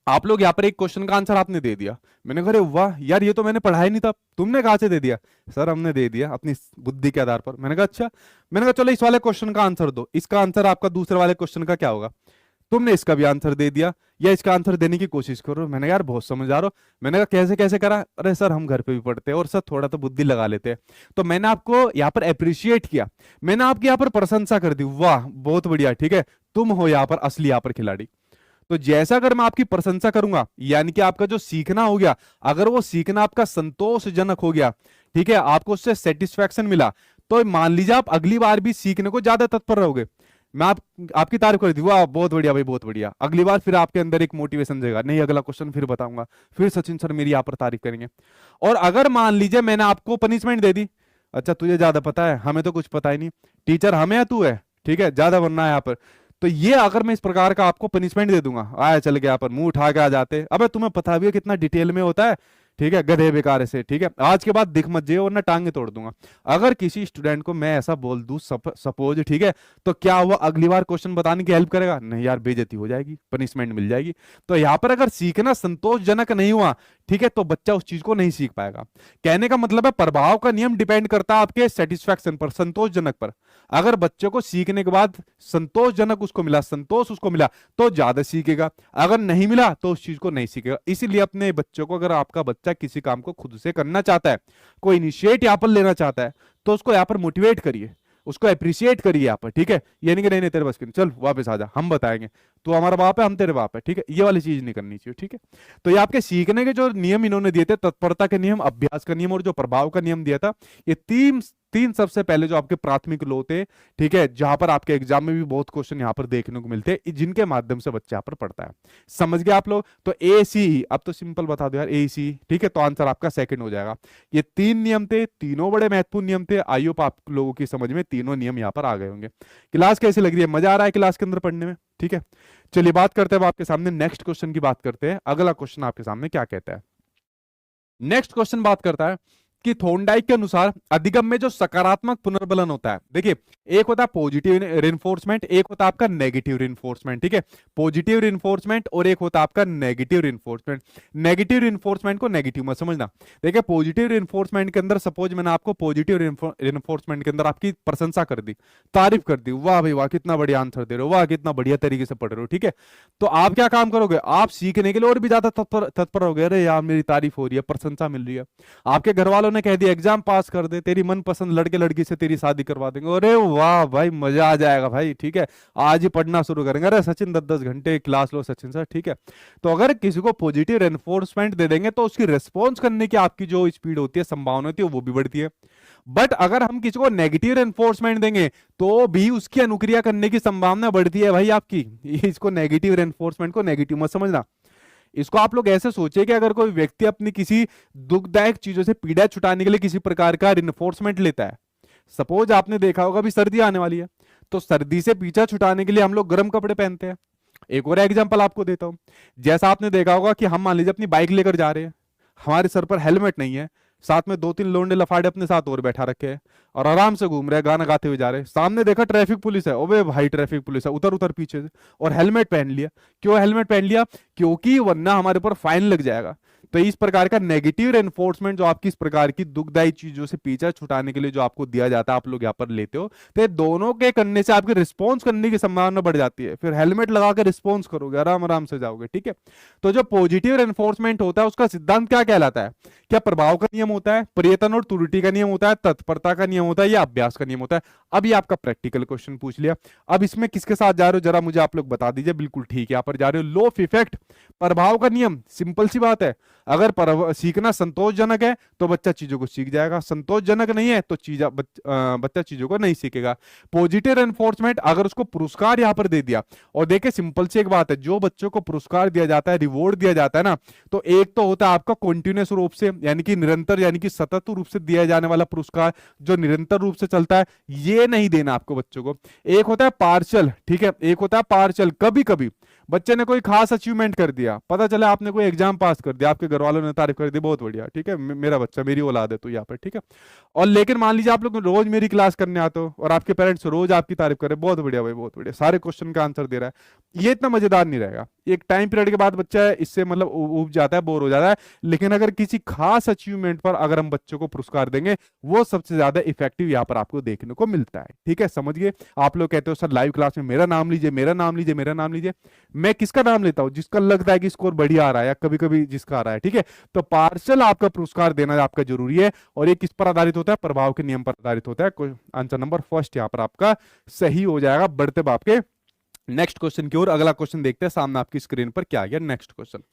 आप लोग यहाँ पर एक क्वेश्चन का आंसर आपने दे दिया, मैंने कहा वाह यार ये तो मैंने पढ़ा ही नहीं था, तुमने कहा से दे दिया? सर हमने दे दिया अपनी बुद्धि के आधार पर। मैंने कहा अच्छा, मैंने कहा चलो इस वाले क्वेश्चन का आंसर दो, इसका आंसर आपका दूसरे वाले क्वेश्चन का क्या होगा? तुमने इसका भी आंसर दे दिया, या इसका आंसर देने की कोशिश करो। मैंने कहा यार बहुत समझदार हो। मैंने कहा कैसे कैसे करा? अरे सर हम घर पे भी पढ़ते हैं और सर थोड़ा तो बुद्धि लगा लेते हैं। तो मैंने आपको यहाँ पर अप्रिशिएट किया, मैंने आपकी यहाँ पर प्रशंसा कर दी, वाह बहुत बढ़िया, ठीक है, तुम हो यहाँ पर असली यहाँ पर खिलाड़ी। तो जैसा अगर मैं आपकी प्रशंसा करूंगा, यानी कि आपका जो सीखना हो गया, अगर वो सीखना आपका संतोषजनक हो गया, ठीक है, आपको उससे सेटिस्फैक्शन मिला, तो मान लीजिए आप अगली बार भी सीखने को ज्यादा तत्पर रहोगे। मैं आपकी तारीफ कर दी, वाह बहुत बढ़िया भाई बहुत बढ़िया, अगली बार फिर आपके अंदर एक मोटिवेशन जाएगा, नहीं अगला क्वेश्चन फिर बताऊंगा, फिर सचिन सर मेरी यहाँ पर तारीफ करेंगे। और अगर मान लीजिए मैंने आपको पनिशमेंट दे दी, अच्छा तुझे ज्यादा पता है, हमें तो कुछ पता ही नहीं, टीचर हमें या तू है, ठीक है, ज्यादा बनना है यहाँ पर, तो ये अगर मैं इस प्रकार का आपको पनिशमेंट दे दूंगा, आया चल के यहाँ पर मुंह उठा के आ जाते, अबे तुम्हें पता भी है कितना डिटेल में होता है, ठीक है, गधे बेकार से, ठीक है, आज के बाद दिख मत जाइए वरना टांगे तोड़ दूंगा। अगर किसी स्टूडेंट को मैं ऐसा बोल दूं सपोज, ठीक है, तो क्या वो अगली बार क्वेश्चन बताने की हेल्प करेगा? नहीं यार, बेइज्जती हो जाएगी, पनिशमेंट मिल जाएगी। तो यहां पर अगर सीखना संतोषजनक नहीं हुआ, ठीक है, तो बच्चा उस चीज को नहीं सीख पाएगा। कहने का मतलब है प्रभाव का नियम डिपेंड करता है आपके सेटिस्फैक्शन पर, संतोषजनक पर। अगर बच्चे को सीखने के बाद संतोषजनक उसको मिला, संतोष उसको मिला, तो ज्यादा सीखेगा। अगर नहीं मिला तो उस चीज को नहीं सीखेगा। इसीलिए अपने बच्चों को, अगर आपका बच्चा किसी काम को खुद से करना चाहता है, कोई इनिशिएट यहाँ पर लेना चाहता है, तो उसको यहाँ पर मोटिवेट करिए, उसको अप्रिशिएट करिए यहाँ पर, ठीक है। ये नहीं कि नहीं नहीं तेरे बस की नहीं, चल वापस आ जा, हम बताएंगे, तू हमारा बाप है, हम तेरे बाप है, ठीक है। ये वाली चीज नहीं करनी चाहिए, ठीक है। तो ये आपके सीखने के जो नियम इन्होंने दिए थे, तत्परता के नियम, अभ्यास का नियम और जो प्रभाव का नियम दिया था, ये तीन तीन सबसे पहले जो आपके प्राथमिक लो थे, ठीक है, जहां पर आपके एग्जाम में भी बहुत क्वेश्चन यहां पर देखने को मिलते हैं, जिनके माध्यम से बच्चा यहाँ पर पढ़ता है। समझ गए आप लोग? तो ए सी, अब तो सिंपल बता दो यार, ए सी, ठीक है, तो आंसर आपका सेकंड हो जाएगा। ये तीन नियम थे, तीनों बड़े महत्वपूर्ण नियम थे। आई होप आप लोगों की समझ में तीनों नियम यहाँ पर आ गए होंगे। क्लास कैसी लग रही है? मजा आ रहा है क्लास के अंदर पढ़ने में? ठीक है, चलिए बात करते हैं आपके सामने नेक्स्ट क्वेश्चन की बात करते हैं। अगला क्वेश्चन आपके सामने क्या कहता है? नेक्स्ट क्वेश्चन बात करता है कि थॉर्नडाइक के अनुसार अधिगम में जो सकारात्मक पुनर्बलन होता है, देखिए, एक होता है पॉजिटिव रिइंफोर्समेंट, एक होता है आपका नेगेटिव रिइंफोर्समेंट, ठीक है, पॉजिटिव रिइंफोर्समेंट और एक होता है आपका नेगेटिव रिइंफोर्समेंट। नेगेटिव रिइंफोर्समेंट को नेगेटिव मत समझना। देखिए, पॉजिटिव रिइंफोर्समेंट के अंदर सपोज मैंने आपको पॉजिटिव रिइंफोर्समेंट के अंदर आपकी प्रशंसा कर दी, तारीफ कर दी, वाह भाई वाह कितना बढ़िया आंसर दे रहे हो, वाह कितना बढ़िया तरीके से पढ़ रहे हो, ठीक है, तो आप क्या काम करोगे? आप सीखने के लिए और भी ज्यादा तत्पर हो गए, अरे यार मेरी तारीफ हो रही है, प्रशंसा मिल रही है। आपके घर वालों ने कह दिया एग्जाम पास कर दे, तेरी मनपसंद लड़के लड़की से तेरी शादी करवा देंगे, अरे वाह भाई मजा आ जाएगा भाई, ठीक है, आज ही पढ़ना शुरू करेंगे, अरे सचिन 10-10 घंटे क्लास लो सचिन सर, ठीक है। तो अगर किसी को पॉजिटिव रेनफोर्समेंट दे देंगे तो उसकी रेस्पॉन्स करने की आपकी जो स्पीड होती है, संभावना होती है, वो भी बढ़ती है। बट अगर हम किसी को नेगेटिव रेनफोर्समेंट देंगे तो भी उसकी अनुक्रिया करने की संभावना बढ़ती है भाई आपकी। इसको नेगेटिव रेनफोर्समेंट को नेगेटिव मत समझना। इसको आप लोग ऐसे सोचिए कि अगर कोई व्यक्ति अपनी किसी दुखदायक चीजों से पीड़ा छुटाने के लिए किसी प्रकार का रिइंफोर्समेंट लेता है, सपोज आपने देखा होगा अभी सर्दी आने वाली है, तो सर्दी से पीछा छुटाने के लिए हम लोग गर्म कपड़े पहनते हैं। एक और एग्जांपल आपको देता हूं, जैसा आपने देखा होगा कि हम मान लीजिए अपनी बाइक लेकर जा रहे हैं, हमारे सर पर हेलमेट नहीं है, साथ में 2-3 लोंडे लफाड़े अपने साथ और बैठा रखे हैं और आराम से घूम रहे हैं, गाना गाते हुए जा रहे हैं। सामने देखा ट्रैफिक पुलिस है, ओबे भाई ट्रैफिक पुलिस है, उतर उतर पीछे से, और हेलमेट पहन लिया। क्यों हेलमेट पहन लिया? क्योंकि वरना हमारे ऊपर फाइन लग जाएगा। तो इस प्रकार का नेगेटिव रेनफोर्समेंट जो आपकी इस प्रकार की दुखदायी चीजों से पीछा छुटाने के लिए जो आपको दिया जाता है, आप लोग यहाँ पर लेते हो, तो दोनों के करने से आपके रिस्पॉन्स करने की संभावना बढ़ जाती है। फिर हेलमेट लगा के रिस्पॉन्स करोगे, आराम आराम से जाओगे, ठीक है। तो जो पॉजिटिव रेनफोर्समेंट होता है उसका सिद्धांत क्या कहलाता है? क्या प्रभाव का नियम होता है, प्रयत्न और त्रुटि का नियम होता है, तत्परता का नियम होता है, या अभ्यास का नियम होता है? अब ये आपका प्रैक्टिकल क्वेश्चन पूछ लिया। अब इसमें किसके साथ जा रहे हो जरा मुझे आप लोग बता दीजिए। बिल्कुल ठीक है, यहाँ पर जा रहे हो लॉ ऑफ इफेक्ट, प्रभाव का नियम। सिंपल सी बात है, अगर सीखना संतोषजनक है तो बच्चा चीजों को सीख जाएगा, संतोषजनक नहीं है तो बच्चा चीजों को नहीं सीखेगा। पॉजिटिव एनफोर्समेंट, अगर उसको पुरस्कार यहां पर दे दिया, और देखिए सिंपल सी एक बात है, जो बच्चों को पुरस्कार दिया जाता है, रिवॉर्ड दिया जाता है ना, तो एक तो होता है आपका कॉन्टिन्यूस रूप से, यानी कि निरंतर, यानी कि सतत रूप से दिया जाने वाला पुरस्कार जो निरंतर रूप से चलता है, ये नहीं देना आपको बच्चों को। एक होता है पार्शियल, ठीक है, एक होता है पार्शियल। कभी कभी बच्चे ने कोई खास अचीवमेंट कर दिया, पता चला आपने कोई एग्जाम पास कर दिया, आपके घर वालों ने तारीफ कर दी, बहुत बढ़िया, ठीक है, मेरा बच्चा, मेरी औलाद है तो यहाँ पर, ठीक है। और लेकिन मान लीजिए आप लोग रोज मेरी क्लास करने आते हो और आपके पेरेंट्स रोज आपकी तारीफ कर रहे, बहुत बढ़िया भाई, बहुत बढ़िया, सारे क्वेश्चन का आंसर दे रहा है, ये इतना मजेदार नहीं रहेगा। एक टाइम पीरियड के बाद बच्चा इससे मतलब उब जाता है, बोर हो जाता है। लेकिन अगर किसी खास अचीवमेंट पर अगर हम बच्चों को पुरस्कार देंगे, वो सबसे ज्यादा इफेक्टिव यहाँ पर आपको देखने को मिलता है, ठीक है। समझ गए? आप लोग कहते हो सर लाइव क्लास में मेरा नाम लीजिए, मेरा नाम लीजिए, मेरा नाम लीजिए। मैं किसका नाम लेता हूं? जिसका लगता है कि स्कोर बढ़िया आ रहा है, या कभी कभी जिसका आ रहा है, ठीक है। तो पार्शियल आपका पुरस्कार देना आपका जरूरी है, और ये किस पर आधारित होता है? प्रभाव के नियम पर आधारित होता है। आंसर नंबर फर्स्ट यहाँ पर आपका सही हो जाएगा। बढ़ते आपके नेक्स्ट क्वेश्चन की ओर। अगला क्वेश्चन देखते हैं सामने आपकी स्क्रीन पर क्या आ गया। नेक्स्ट क्वेश्चन,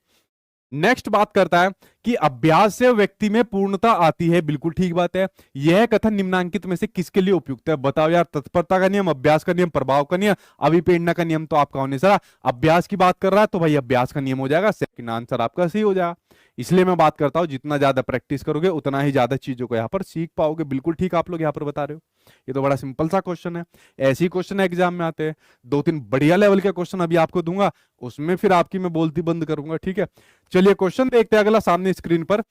नेक्स्ट बात करता है कि अभ्यास से व्यक्ति में पूर्णता आती है। बिल्कुल ठीक बात है। यह कथन निम्नांकित में से किसके लिए उपयुक्त है? बताओ यार। तत्परता का नियम, अभ्यास का नियम, प्रभाव का नियम, अभिप्रेरणा का नियम। तो आपका होने सर अभ्यास की बात कर रहा है, तो भाई अभ्यास का नियम हो जाएगा। सेकंड आंसर आपका सही हो जाएगा। इसलिए मैं बात करता हूं, जितना ज्यादा प्रैक्टिस करोगे उतना ही ज्यादा चीजों को यहाँ पर सीख पाओगे। बिल्कुल ठीक आप लोग यहाँ पर बता रहे हो। ये तो बड़ा सिंपल सा क्वेश्चन है, ऐसे ही क्वेश्चन एग्जाम में आते हैं। 2-3 बढ़िया लेवल के क्वेश्चन अभी आपको दूंगा, उसमें फिर आपकी मैं बोलती बंद करूंगा, ठीक है। चलिए क्वेश्चन देखते हैं अगला सामने स्क्रीन पर,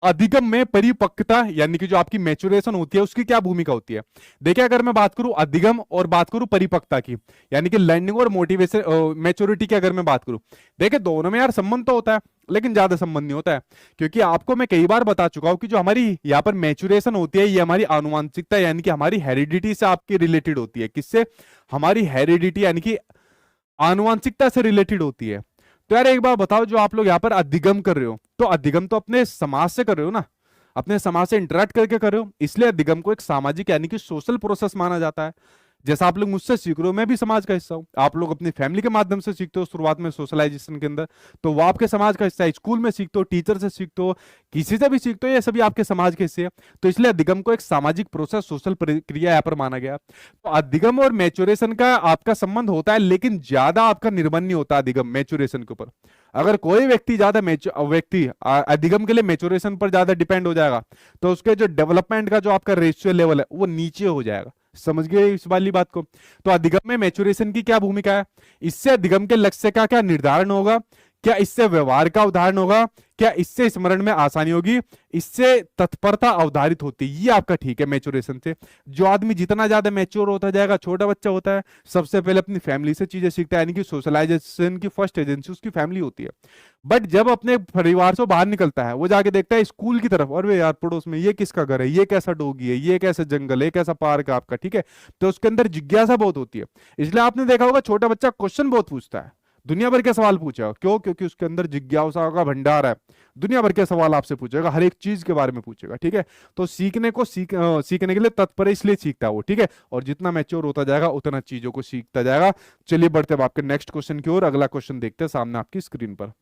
अधिगम में परिपक्वता यानी कि जो आपकी मैच्योरेशन होती है उसकी क्या भूमिका होती है। देखिए अगर मैं बात करूं अधिगम और बात करूं परिपक्वता की, यानी कि लर्निंग और मोटिवेशन मैच्योरिटी की अगर मैं बात करूं, देखिए दोनों में यार संबंध तो होता है लेकिन ज्यादा संबंध नहीं होता है, क्योंकि आपको मैं कई बार बता चुका हूं कि जो हमारी यहाँ पर मैच्योरेशन होती है ये हमारी आनुवंशिकता यानी कि हमारी हेरिडिटी से आपकी रिलेटेड होती है। किससे? हमारी हेरिडिटी यानी कि आनुवंशिकता से रिलेटेड होती है। तो यार एक बार बताओ, जो आप लोग यहाँ पर अधिगम कर रहे हो तो अधिगम तो अपने समाज से कर रहे हो ना, अपने समाज से इंटरेक्ट करके कर रहे हो, इसलिए अधिगम को एक सामाजिक यानी कि सोशल प्रोसेस माना जाता है। जैसा आप लोग मुझसे सीख रहे हो मैं भी समाज का हिस्सा हूं, आप लोग अपनी फैमिली के माध्यम से सीखते हो शुरुआत में सोशलाइजेशन के अंदर, तो वो आपके समाज का हिस्सा है। स्कूल में सीखते हो, टीचर से सीखते हो, किसी से भी सीखते हो, ये सभी आपके समाज के हिस्से हैं। तो इसलिए अधिगम को एक सामाजिक प्रोसेस सोशल प्रक्रिया यहाँ पर माना गया। तो अधिगम और मैच्योरेशन का आपका संबंध होता है लेकिन ज्यादा आपका निर्भर नहीं होता अधिगम मैच्योरेशन के ऊपर। अगर कोई व्यक्ति ज्यादा अधिगम के लिए मैच्योरेशन पर ज्यादा डिपेंड हो जाएगा तो उसके जो डेवलपमेंट का जो आपका रेशियो लेवल है वो नीचे हो जाएगा। समझ गए इस वाली बात को? तो अधिगम में मैच्योरेशन की क्या भूमिका है, इससे अधिगम के लक्ष्य का क्या निर्धारण होगा, क्या इससे व्यवहार का उदाहरण होगा, क्या इससे स्मरण में आसानी होगी, इससे तत्परता अवधारित होती है। ये आपका ठीक है मैच्योरेशन से। जो आदमी जितना ज्यादा मैच्योर होता जाएगा, छोटा बच्चा होता है, सबसे पहले अपनी फैमिली से चीजें सीखता है, यानी कि सोशलाइजेशन की फर्स्ट एजेंसी उसकी फैमिली होती है। बट जब अपने परिवार से बाहर निकलता है वो जाके देखता है स्कूल की तरफ, और वे यार पड़ोस में ये किसका घर है, ये कैसा डोगी है, ये कैसा जंगल है, कैसा पार्क है आपका, ठीक है। तो उसके अंदर जिज्ञासा बहुत होती है। इसलिए आपने देखा होगा छोटा बच्चा क्वेश्चन बहुत पूछता है, दुनिया भर के सवाल पूछेगा। क्यों? क्योंकि उसके अंदर जिज्ञासा का भंडार है, दुनिया भर के सवाल आपसे पूछेगा, हर एक चीज के बारे में पूछेगा, ठीक है। तो सीखने के लिए तत्पर है, इसलिए सीखता है वो, ठीक है। और जितना मैच्योर होता जाएगा उतना चीजों को सीखता जाएगा। चलिए बढ़ते हैं आपके नेक्स्ट क्वेश्चन की ओर। अगला क्वेश्चन देखते हैं सामने आपकी स्क्रीन पर।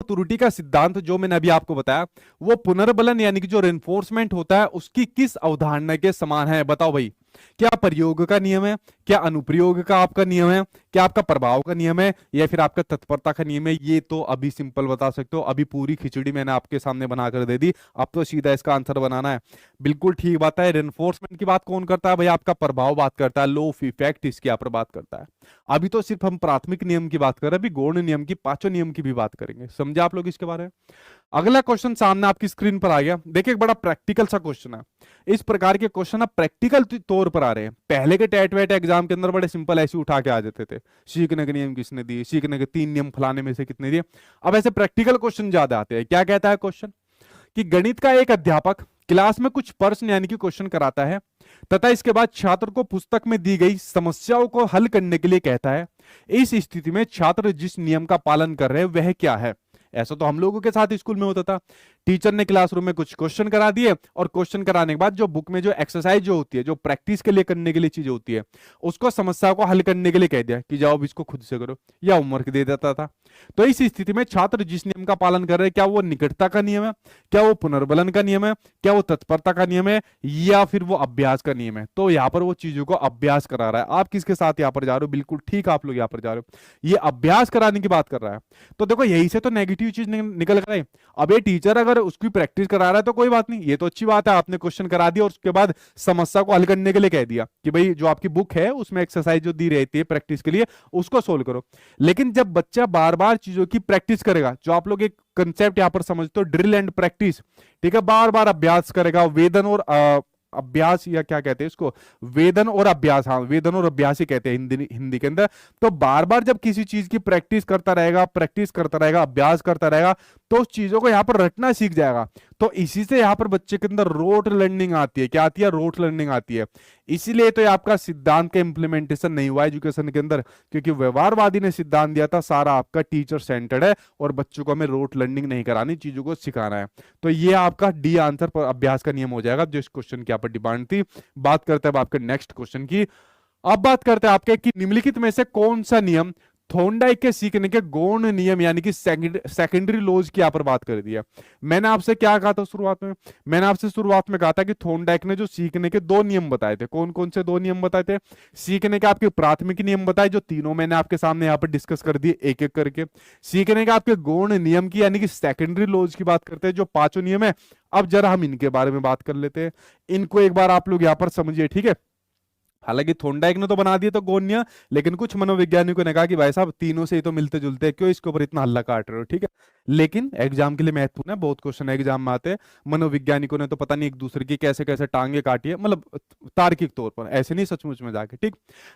त्रुटि का सिद्धांत जो मैंने अभी आपको बताया वो पुनर्बलन यानी कि जो रेनफोर्समेंट होता है उसकी किस अवधारणा के समान है? बताओ भाई, क्या प्रयोग का नियम है, क्या अनुप्रयोग का आपका नियम है, क्या आपका प्रभाव का नियम है, या फिर आपका तत्परता का नियम है? ये तो अभी सिंपल बता सकते हो, अभी पूरी खिचड़ी मैंने आपके सामने बनाकर दे दी, अब तो सीधा इसका आंसर बनाना है। बिल्कुल ठीक बात है। रेनफोर्समेंट की बात कौन करता है भाई? आपका प्रभाव बात करता है, लॉ ऑफ इफेक्ट इसकी यहाँ पर बात करता है। अभी तो सिर्फ हम प्राथमिक नियम की बात कर रहे हैं, अभी गौण नियम की, पांचों नियम की भी बात करेंगे। समझे आप लोग इसके बारे में? अगला क्वेश्चन सामने आपकी स्क्रीन पर आ गया। देखिए एक बड़ा प्रैक्टिकल सा क्वेश्चन है। इस प्रकार के क्वेश्चन अब प्रैक्टिकल तौर पर आ रहे हैं। पहले के टेट वेट एग्जाम के अंदर बड़े सिंपल ऐसे उठा के आ जाते थे, सीखने के नियम किसने दिए, सीखने के 3 नियम फलाने में से कितने दिए। अब ऐसे प्रैक्टिकल क्वेश्चन ज्यादा आते हैं। क्या कहता है क्वेश्चन कि गणित का एक अध्यापक क्लास में कुछ प्रश्न यानी कि क्वेश्चन कराता है तथा इसके बाद छात्र को पुस्तक में दी गई समस्याओं को हल करने के लिए कहता है। इस स्थिति में छात्र जिस नियम का पालन कर रहे हैं वह क्या है? ऐसा तो हम लोगों के साथ स्कूल में होता था, टीचर ने क्लासरूम में कुछ क्वेश्चन करा दिए और क्वेश्चन कराने के बाद जो बुक में जो एक्सरसाइज जो होती है, जो प्रैक्टिस के लिए करने के लिए चीज होती है, उसको समस्या को हल करने के लिए कह दिया कि जाओ अब इसको खुद से करो, या होमवर्क दे देता था। तो इस स्थिति में छात्र जिस नियम का पालन कर रहे हैं, क्या वो निकटता का नियम है, क्या वो पुनर्बलन का नियम है, क्या वो तत्परता का नियम है, या फिर वो अभ्यास का नियम है? तो यहाँ पर वो चीजों को अभ्यास करा रहा है। आप किसके साथ यहाँ पर जा रहे हो? बिल्कुल ठीक, आप लोग यहाँ पर जा रहे हो, ये अभ्यास कराने की बात कर रहा है। तो देखो यही से तो नेगेटिव चीज निकल कर आए। अब ये टीचर अगर उसकी प्रैक्टिस करा रहा है तो कोई बात नहीं, ये तो अच्छी बात है, आपने क्वेश्चन करा दिया और उसके बाद समस्या को हल करने के लिए कह दिया कि भाई जो आपकी बुक है उसमें एक्सरसाइज जो दी रहती है प्रैक्टिस के लिए उसको सोल्व करो। लेकिन जब बच्चा बार बार चीजों की प्रैक्टिस करेगा, जो आप लोग एक कंसेप्ट यहां पर समझते हो ड्रिल एंड प्रैक्टिस, ठीक है, बार बार अभ्यास करेगा, वेदन और अभ्यास, या क्या कहते हैं इसको, वेदन और अभ्यास, हाँ वेदन और अभ्यास ही कहते हैं हिंदी के अंदर। तो बार बार जब किसी चीज की प्रैक्टिस करता रहेगा, अभ्यास करता रहेगा, तो उस चीजों को यहाँ पर रटना सीख जाएगा। तो इसी से यहाँ पर बच्चे के अंदर रोट लर्निंग आती है। क्या आती है? रोट लर्निंग आती है। इसीलिए तो आपका सिद्धांत का इंप्लीमेंटेशन नहीं हुआ एजुकेशन के अंदर, क्योंकि व्यवहारवादी ने सिद्धांत दिया था सारा आपका टीचर सेंटर्ड है और बच्चों को हमें रोट लर्निंग नहीं करानी, चीजों को सिखाना है। तो ये आपका डी आंसर पर अभ्यास का नियम हो जाएगा, जो इस क्वेश्चन की यहाँ पर डिमांड थी। बात करते हैं आपके नेक्स्ट क्वेश्चन की। अब बात करते हैं आपके कि निम्नलिखित में से कौन सा नियम थॉर्नडाइक के सीखने के गौण नियम यानी कि सेकेंडरी लॉज की यहां पर बात कर दिया। मैंने आपसे क्या कहा था शुरुआत में? मैंने आपसे शुरुआत में कहा था कि थॉर्नडाइक ने जो सीखने के 2 नियम बताए थे। कौन कौन से 2 नियम बताए थे? सीखने के आपके प्राथमिक नियम बताए, जो तीनों मैंने आपके सामने यहाँ पर डिस्कस कर दिए एक एक करके। सीखने के आपके गौण नियम की यानी कि सेकेंडरी लॉज की बात करते हैं, जो 5 नियम है। अब जरा हम इनके बारे में बात कर लेते हैं, इनको एक बार आप लोग यहाँ पर समझिए, ठीक है। हालांकि थोंडाइक ने तो बना दिया तो गोन्य, लेकिन कुछ मनोवैज्ञानिकों ने कहा कि भाई साहब तीनों से ही तो मिलते जुलते हैं, क्यों इसके ऊपर इतना हल्ला काट रहे हो, ठीक है। लेकिन एग्जाम के लिए महत्वपूर्ण है, बहुत क्वेश्चन एग्जाम में आते हैं। मनोवैज्ञानिकों ने तो पता नहीं एक दूसरे की कैसे कैसे टांगे काटी है, मतलब तार्किक तौर पर, ऐसे नहीं सचमुच में जाके, ठीक।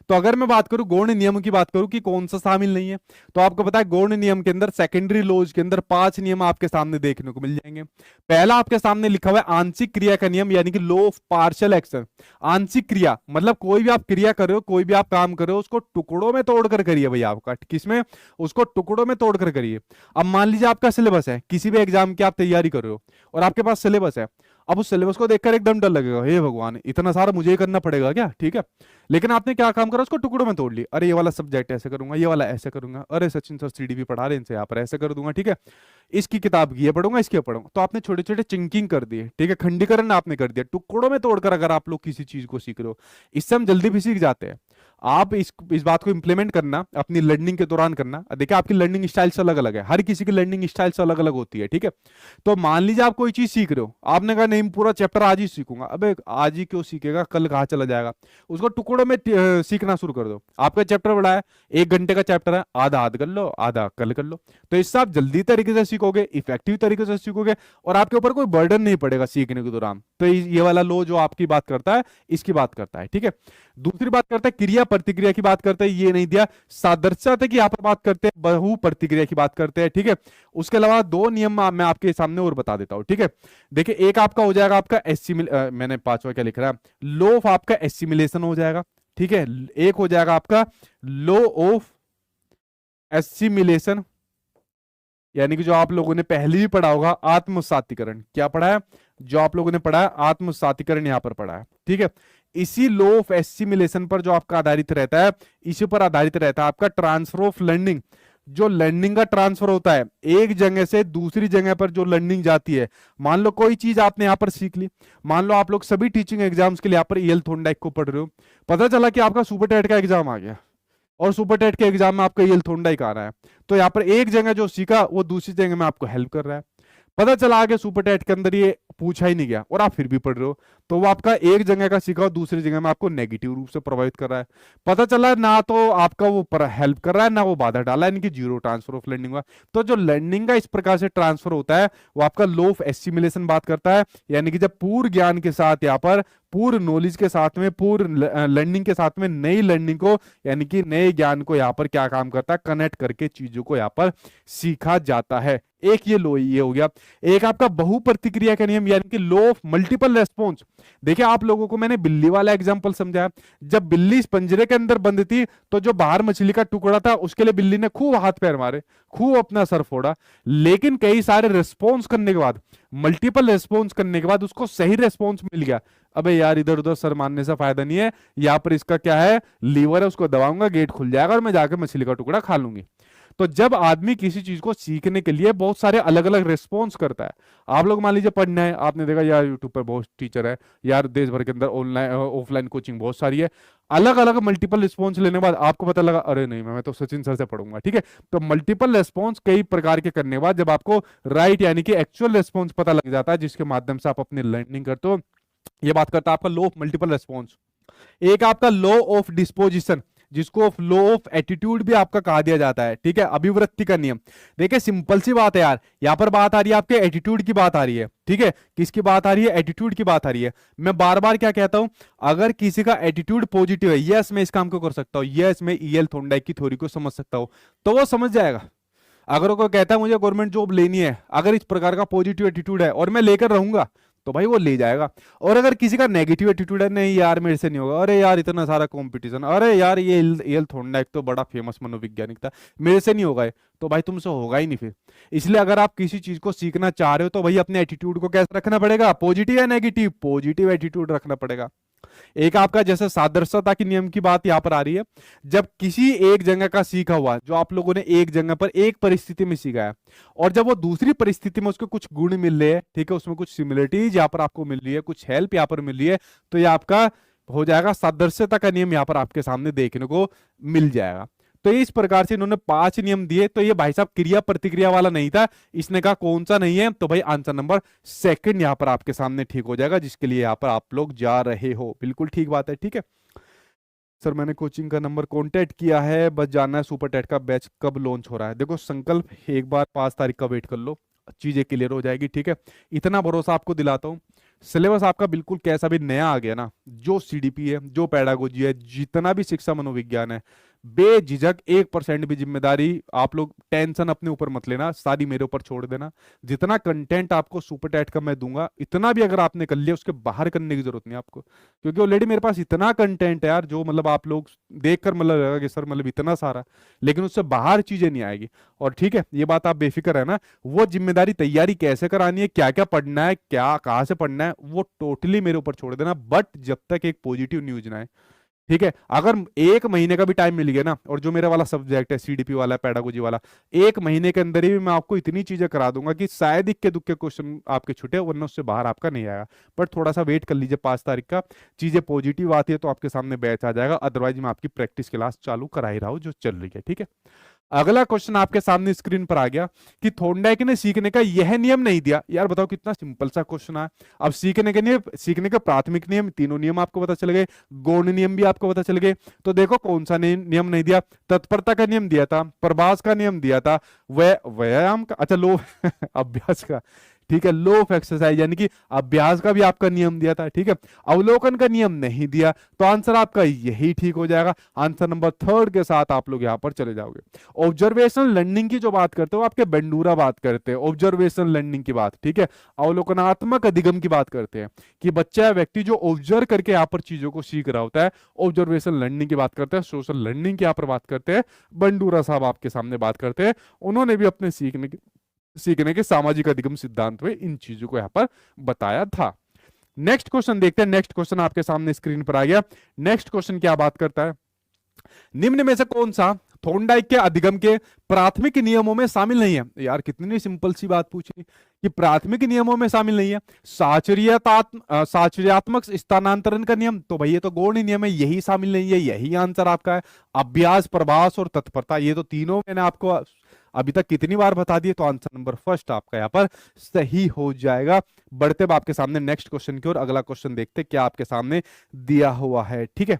तो अगर मैं बात करूं गौण नियम की, बात करूं कि कौन सा शामिल नहीं है, तो आपको पता है गौण नियम के अंदर सेकेंडरी लॉज के अंदर 5 नियम आपके सामने देखने को मिल जाएंगे। पहला आपके सामने लिखा हुआ है आंशिक क्रिया का नियम, यानी कि लॉ ऑफ पार्शियल एक्शन। आंशिक क्रिया मतलब कोई भी आप क्रिया कर रहे हो, कोई भी आप काम कर रहे हो, उसको टुकड़ों में तोड़कर करिए भाई, आपका किसमें, उसको टुकड़ों में तोड़कर करिए। अब मान लीजिए आपका सिलेबस है, किसी भी एग्जाम की आप तैयारी कर रहे हो और आपके पास सिलेबस है। अब उस सिलेबस को देखकर एकदम डर लगेगा, हे भगवान इतना सारा मुझे ही करना पड़ेगा क्या, ठीक है। लेकिन आपने क्या काम करा, उसको टुकड़ों में तोड़ ली। अरे ये वाला सब्जेक्ट ऐसे करूंगा, ये वाला ऐसे करूंगा, अरे सचिन सर सीडीपी पढ़ा रहे हैं, इनसे यहाँ पर ऐसे कर दूंगा, ठीक है। इसकी किताब की ये पढ़ूंगा, इसकी पढ़ूंगा, तो आपने छोटे छोटे चिंकिंग कर दिए, ठीक है, खंडीकरण आपने कर दिया, टुकड़ों में तोड़कर अगर आप लोग किसी चीज को सीख रहे हो, इससे हम जल्दी भी सीख जाते हैं। आप इस बात को इंप्लीमेंट करना अपनी लर्निंग के दौरान करना। देखिए आपकी लर्निंग स्टाइल्स अलग अलग है, हर किसी की लर्निंग स्टाइल्स अलग अलग होती है, ठीक है। तो मान लीजिए आप कोई चीज सीख रहे हो, आपने कहा नहीं पूरा चैप्टर आज ही सीखूंगा, अबे आज ही क्यों सीखेगा, कल कहाँ चला जाएगा। उसको टुकड़ों में सीखना शुरू कर दो। आपका चैप्टर बड़ा है, 1 घंटे का चैप्टर है, आधा आज कर लो, आधा कल कर लो, तो इससे आप जल्दी तरीके से सीखोगे, इफेक्टिव तरीके से सीखोगे, और आपके ऊपर कोई बर्डन नहीं पड़ेगा सीखने के दौरान। तो ये वाला लो जो आपकी बात करता है, इसकी बात करता है, ठीक है। दूसरी बात करता है क्रिया प्रतिक्रिया की बात करते हैं, ये नहीं दिया। सादृश्यता की यहाँ पर बात करते हैं, बहु प्रतिक्रिया की बात करते हैं, ठीक है। उसके अलावा 2 नियम मैं आपके सामने और बता देता हूं, ठीक है। देखिए एक आपका हो जाएगा आपका मैंने 5वां क्या लिख रहा है, लो ऑफ आपका एसिमिलेशन हो जाएगा, ठीक है। एक हो जाएगा आपका लो ऑफ एसिमिलेशन, यानी कि जो आप लोगों ने पहले भी पढ़ा होगा आत्मसातीकरण। क्या पढ़ा है, जो आप लोगों ने पढ़ा है आत्मसातीकरण, यहां पर पढ़ा है, ठीक है। इसी लॉ ऑफ एसिमिलेशन पर जो आपका आधारित रहता है, इसी पर आधारित रहता है आपका ट्रांसफर ऑफ लर्निंग। जो लर्निंग का ट्रांसफर होता है एक जगह से दूसरी जगह पर, जो लर्निंग जाती है, मान लो कोई चीज आपने यहां पर सीख ली, मान लो आप लोग सभी टीचिंग एग्जाम्स के लिए यहां पर ईएल थॉर्नडाइक को पढ़ रहे हो, पता चला कि आपका सुपर टेट का एग्जाम आ गया और सुपर टेट के एग्जाम में आपका ईएल थॉर्नडाइक आ रहा है, तो यहाँ पर एक जगह जो सीखा वो दूसरी जगह में आपको हेल्प कर रहा है। पता चला आगे सुपर टेट के अंदर ये पूछा ही नहीं गया और आप फिर भी पढ़ रहे हो, तो वो आपका एक जगह का सीखा और दूसरी जगह में आपको नेगेटिव रूप से प्रभावित कर रहा है। पता चला ना तो आपका वो हेल्प कर रहा है, ना वो बाधा डाला है, यानी कि जीरो ट्रांसफर ऑफ लर्निंग हुआ। तो जो लर्निंग का इस प्रकार से ट्रांसफर होता है वो आपका लॉ ऑफ एसिमिलेशन बात करता है, यानी कि जब पूर्व ज्ञान के साथ यहाँ पर पूर्व नॉलेज के साथ में, पूर्व लर्निंग के साथ में नई लर्निंग को, यानी कि नए ज्ञान को यहाँ पर क्या काम करता है, कनेक्ट करके चीजों को यहाँ पर सीखा जाता है। एक ये लो, ये हो गया। एक आपका बहु प्रतिक्रिया का नियम, यानी कि लॉ ऑफ मल्टीपल रेस्पॉन्स। देखिए आप लोगों को मैंने बिल्ली वाला एग्जांपल समझाया, जब बिल्ली इस पिंजरे के अंदर बंद थी तो जो बाहर मछली का टुकड़ा था उसके लिए बिल्ली ने खूब हाथ पैर मारे, खूब अपना सर फोड़ा, लेकिन कई सारे रेस्पॉन्स करने के बाद, मल्टीपल रेस्पॉन्स करने के बाद उसको सही रेस्पॉन्स मिल गया। अबे यार इधर उधर सर मारने से फायदा नहीं है, यहाँ पर इसका क्या है, लीवर है, उसको दबाऊंगा, गेट खुल जाएगा और मैं जाकर मछली का टुकड़ा खा लूंगी। तो जब आदमी किसी चीज को सीखने के लिए बहुत सारे अलग अलग रिस्पॉन्स करता है, आप लोग मान लीजिए पढ़ना है, आपने देखा यार यूट्यूब पर बहुत टीचर है यार, देश भर के अंदर ऑनलाइन ऑफलाइन कोचिंग बहुत सारी है, अलग अलग मल्टीपल रिस्पॉन्स लेने के बाद आपको पता लगा अरे नहीं मैं तो सचिन सर से पढ़ूंगा, ठीक है। तो मल्टीपल रिस्पॉन्स कई प्रकार के करने के बाद जब आपको राइट यानी कि एक्चुअल रिस्पॉन्स पता लग जाता है, जिसके माध्यम से आप अपनी लर्निंग करते हो, ये बात करता है आपका लॉ ऑफ मल्टीपल रिस्पॉन्स। एक आपका लॉ ऑफ डिस्पोजिशन, जिसको लॉ ऑफ एटीट्यूड भी आपका कहा दिया जाता है, ठीक है, अभिवृत्ति का नियम। देखिए सिंपल सी बात है यार, यहां पर बात आ रही है आपके एटीट्यूड की बात आ रही है, ठीक है। किसकी बात आ रही है, एटीट्यूड की बात आ रही है। मैं बार बार क्या कहता हूं, अगर किसी का एटीट्यूड पॉजिटिव है, यस मैं इस काम को कर सकता हूं, यस मैं ईएल थॉर्नडाइक की थ्योरी को समझ सकता हूं, तो वो समझ जाएगा। अगर वो कोई कहता है मुझे गवर्नमेंट जॉब लेनी है, अगर इस प्रकार का पॉजिटिव एटीट्यूड है और मैं लेकर रहूंगा, तो भाई वो ले जाएगा। और अगर किसी का नेगेटिव एटीट्यूड है, नहीं यार मेरे से नहीं होगा, अरे यार इतना सारा कंपटीशन, अरे यार ये ईएल थॉर्नडाइक तो बड़ा फेमस मनोवैज्ञानिक था, मेरे से नहीं होगा ये, तो भाई तुमसे होगा ही नहीं फिर। इसलिए अगर आप किसी चीज को सीखना चाह रहे हो तो भाई अपने एटीट्यूड को कैसे रखना पड़ेगा, पॉजिटिव या नेगेटिव, पॉजिटिव एटीट्यूड रखना पड़ेगा। एक आपका जैसे सादृश्यता की नियम की बात यहां पर आ रही है, जब किसी एक जगह का सीखा हुआ, जो आप लोगों ने एक जगह पर एक परिस्थिति में सीखा है, और जब वो दूसरी परिस्थिति में उसके कुछ गुण मिल रहे हैं, ठीक है, उसमें कुछ सिमिलरिटीज यहां पर आपको मिल रही है, कुछ हेल्प यहां पर मिल रही है, तो ये आपका हो जाएगा सादृश्यता का नियम, यहां पर आपके सामने देखने को मिल जाएगा। तो इस प्रकार से इन्होंने 5 नियम दिए। तो ये भाई साहब क्रिया प्रतिक्रिया वाला नहीं था, इसने कहा कौन सा नहीं है, तो भाई आंसर नंबर सेकंड यहां पर आपके सामने ठीक हो जाएगा, जिसके लिए यहां पर आप लोग जा रहे हो, बिल्कुल ठीक बात है, ठीक है। सर मैंने कोचिंग का नंबर कांटेक्ट किया है, बस जानना है सुपर टेट का बैच कब लॉन्च हो रहा है। देखो संकल्प, एक बार 5 तारीख का वेट कर लो, चीजें क्लियर हो जाएगी, ठीक है। इतना भरोसा आपको दिलाता हूँ। सिलेबस आपका बिल्कुल कैसा भी नया आ गया ना, जो सीडीपी है, जो पेडागोजी है, जितना भी शिक्षा मनोविज्ञान है, बेझिझक 1% भी जिम्मेदारी आप लोग टेंशन अपने ऊपर मत लेना, सारी मेरे ऊपर छोड़ देना। जितना कंटेंट आपको सुपर टेट का मैं दूंगा, इतना भी अगर आपने कर लिया उसके बाहर करने की जरूरत नहीं आपको, क्योंकि ऑलरेडी मेरे पास इतना कंटेंट है यार, जो मतलब आप लोग देखकर मतलब लगेगा कि सर मतलब इतना सारा, लेकिन उससे बाहर चीजें नहीं आएगी। और ठीक है, ये बात आप बेफिक्र है ना, वो जिम्मेदारी तैयारी कैसे करानी है, क्या क्या पढ़ना है, क्या कहाँ से पढ़ना है, वो टोटली मेरे ऊपर छोड़ देना, बट जब तक एक पॉजिटिव न्यूज ना है, ठीक है। अगर 1 महीने का भी टाइम मिल गया ना, और जो मेरा वाला सब्जेक्ट है सीडीपी वाला, पेडागोजी वाला, 1 महीने के अंदर ही मैं आपको इतनी चीजें करा दूंगा कि शायद इक्के दुक्के क्वेश्चन आपके छूटे, वरना उससे बाहर आपका नहीं आएगा। पर थोड़ा सा वेट कर लीजिए 5 तारीख का, चीजें पॉजिटिव आती है तो आपके सामने बैच आ जाएगा, अदरवाइज मैं आपकी प्रैक्टिस क्लास चालू करा ही रहा हूं जो चल रही है, ठीक है। अगला क्वेश्चन आपके सामने स्क्रीन पर आ गया कि थॉर्नडाइक ने सीखने का यह नियम नहीं दिया। यार बताओ कितना सिंपल सा क्वेश्चन है। अब सीखने के नियम, सीखने के प्राथमिक नियम, तीनों नियम आपको पता चल गए, गौण नियम भी आपको पता चल गए। तो देखो कौन सा नियम नहीं दिया, तत्परता का नियम दिया था, प्रभास का नियम दिया था, व्यायाम का, अच्छा लो अभ्यास का, ठीक है, लो ऑफ एक्सरसाइज यानी कि अभ्यास का भी आपका नियम दिया था, ठीक है। अवलोकन का नियम नहीं दिया, तो आंसर आपका यही ठीक हो जाएगा। आंसर नंबर 3 के साथ आप लोग यहां पर चले जाओगे। ऑब्जर्वेशनल लर्निंग की जो बात करते हो आपके बंडूरा बात करते हैं ऑब्जर्वेशनल लर्निंग की बात, ठीक है। अवलोकनात्मक अधिगम की बात करते हैं कि बच्चा या व्यक्ति जो ऑब्जर्व करके यहाँ पर चीजों को सीख रहा होता है, ऑब्जर्वेशनल लर्निंग की बात करते हैं। सोशल लर्निंग की यहाँ पर बात करते हैं, बंडूरा साहब आपके सामने बात करते हैं, उन्होंने भी अपने सीखने के सामाजिक अधिगम सिद्धांत में इन चीजों को यहां पर बताया था। नेक्स्ट क्वेश्चन देखते हैं। नेक्स्ट क्वेश्चन आपके सामने स्क्रीन पर आ गया। नेक्स्ट क्वेश्चन क्या बात करता है, निम्न में से कौन सा थॉर्नडाइक के अधिगम के प्राथमिक नियमों में शामिल नहीं है। यार कितनी सिंपल सी बात पूछी कि प्राथमिक नियमों में शामिल नहीं है। साचर्यात्मक स्थानांतरण का नियम, तो भाई ये तो गौण नियम है, यही शामिल नहीं है, यही आंसर आपका है। अभ्यास, प्रभास और तत्परता, ये तो तीनों मैंने आपको अभी तक कितनी बार बता दिए, तो आंसर नंबर फर्स्ट आपका यहाँ पर सही हो जाएगा। बढ़ते अब आपके सामने नेक्स्ट क्वेश्चन की ओर, अगला क्वेश्चन देखते क्या आपके सामने दिया हुआ है, ठीक है।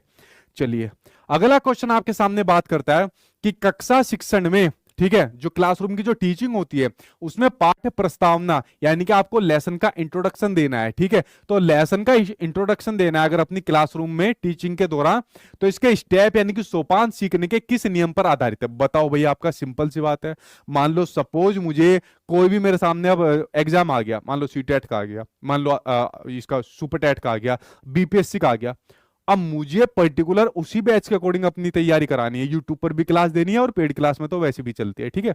चलिए अगला क्वेश्चन आपके सामने बात करता है कि कक्षा शिक्षण में, ठीक है, जो क्लासरूम की जो टीचिंग होती है उसमें पाठ्य प्रस्तावना यानी कि आपको लेसन का इंट्रोडक्शन देना है, ठीक है। तो लेसन का इंट्रोडक्शन देना है अगर अपनी क्लासरूम में टीचिंग के दौरान, तो इसके स्टेप यानी कि सोपान सीखने के किस नियम पर आधारित है। बताओ भैया, आपका सिंपल सी बात है। मान लो सपोज मुझे कोई भी मेरे सामने अब एग्जाम आ गया, मान लो सीटेट का आ गया, मान लो इसका सुपर टेट का आ गया, बीपीएससी का आ गया। अब मुझे पर्टिकुलर उसी बैच के अकॉर्डिंग अपनी तैयारी करानी है, यूट्यूब पर भी क्लास देनी है और पेड क्लास में तो वैसे भी चलती है, ठीक है।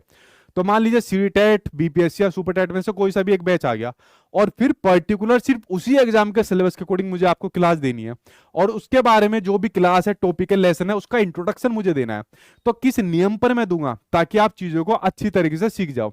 तो मान लीजिए सीटेट, बीपीएससी या सुपर टेट में से कोई सा भी एक बैच आ गया, और फिर पर्टिकुलर सिर्फ उसी एग्जाम के सिलेबस के अकॉर्डिंग मुझे आपको क्लास देनी है, और उसके बारे में जो भी क्लास है, टॉपिकल लेसन है, उसका इंट्रोडक्शन मुझे देना है। तो किस नियम पर मैं दूंगा ताकि आप चीजों को अच्छी तरीके से सीख जाओ।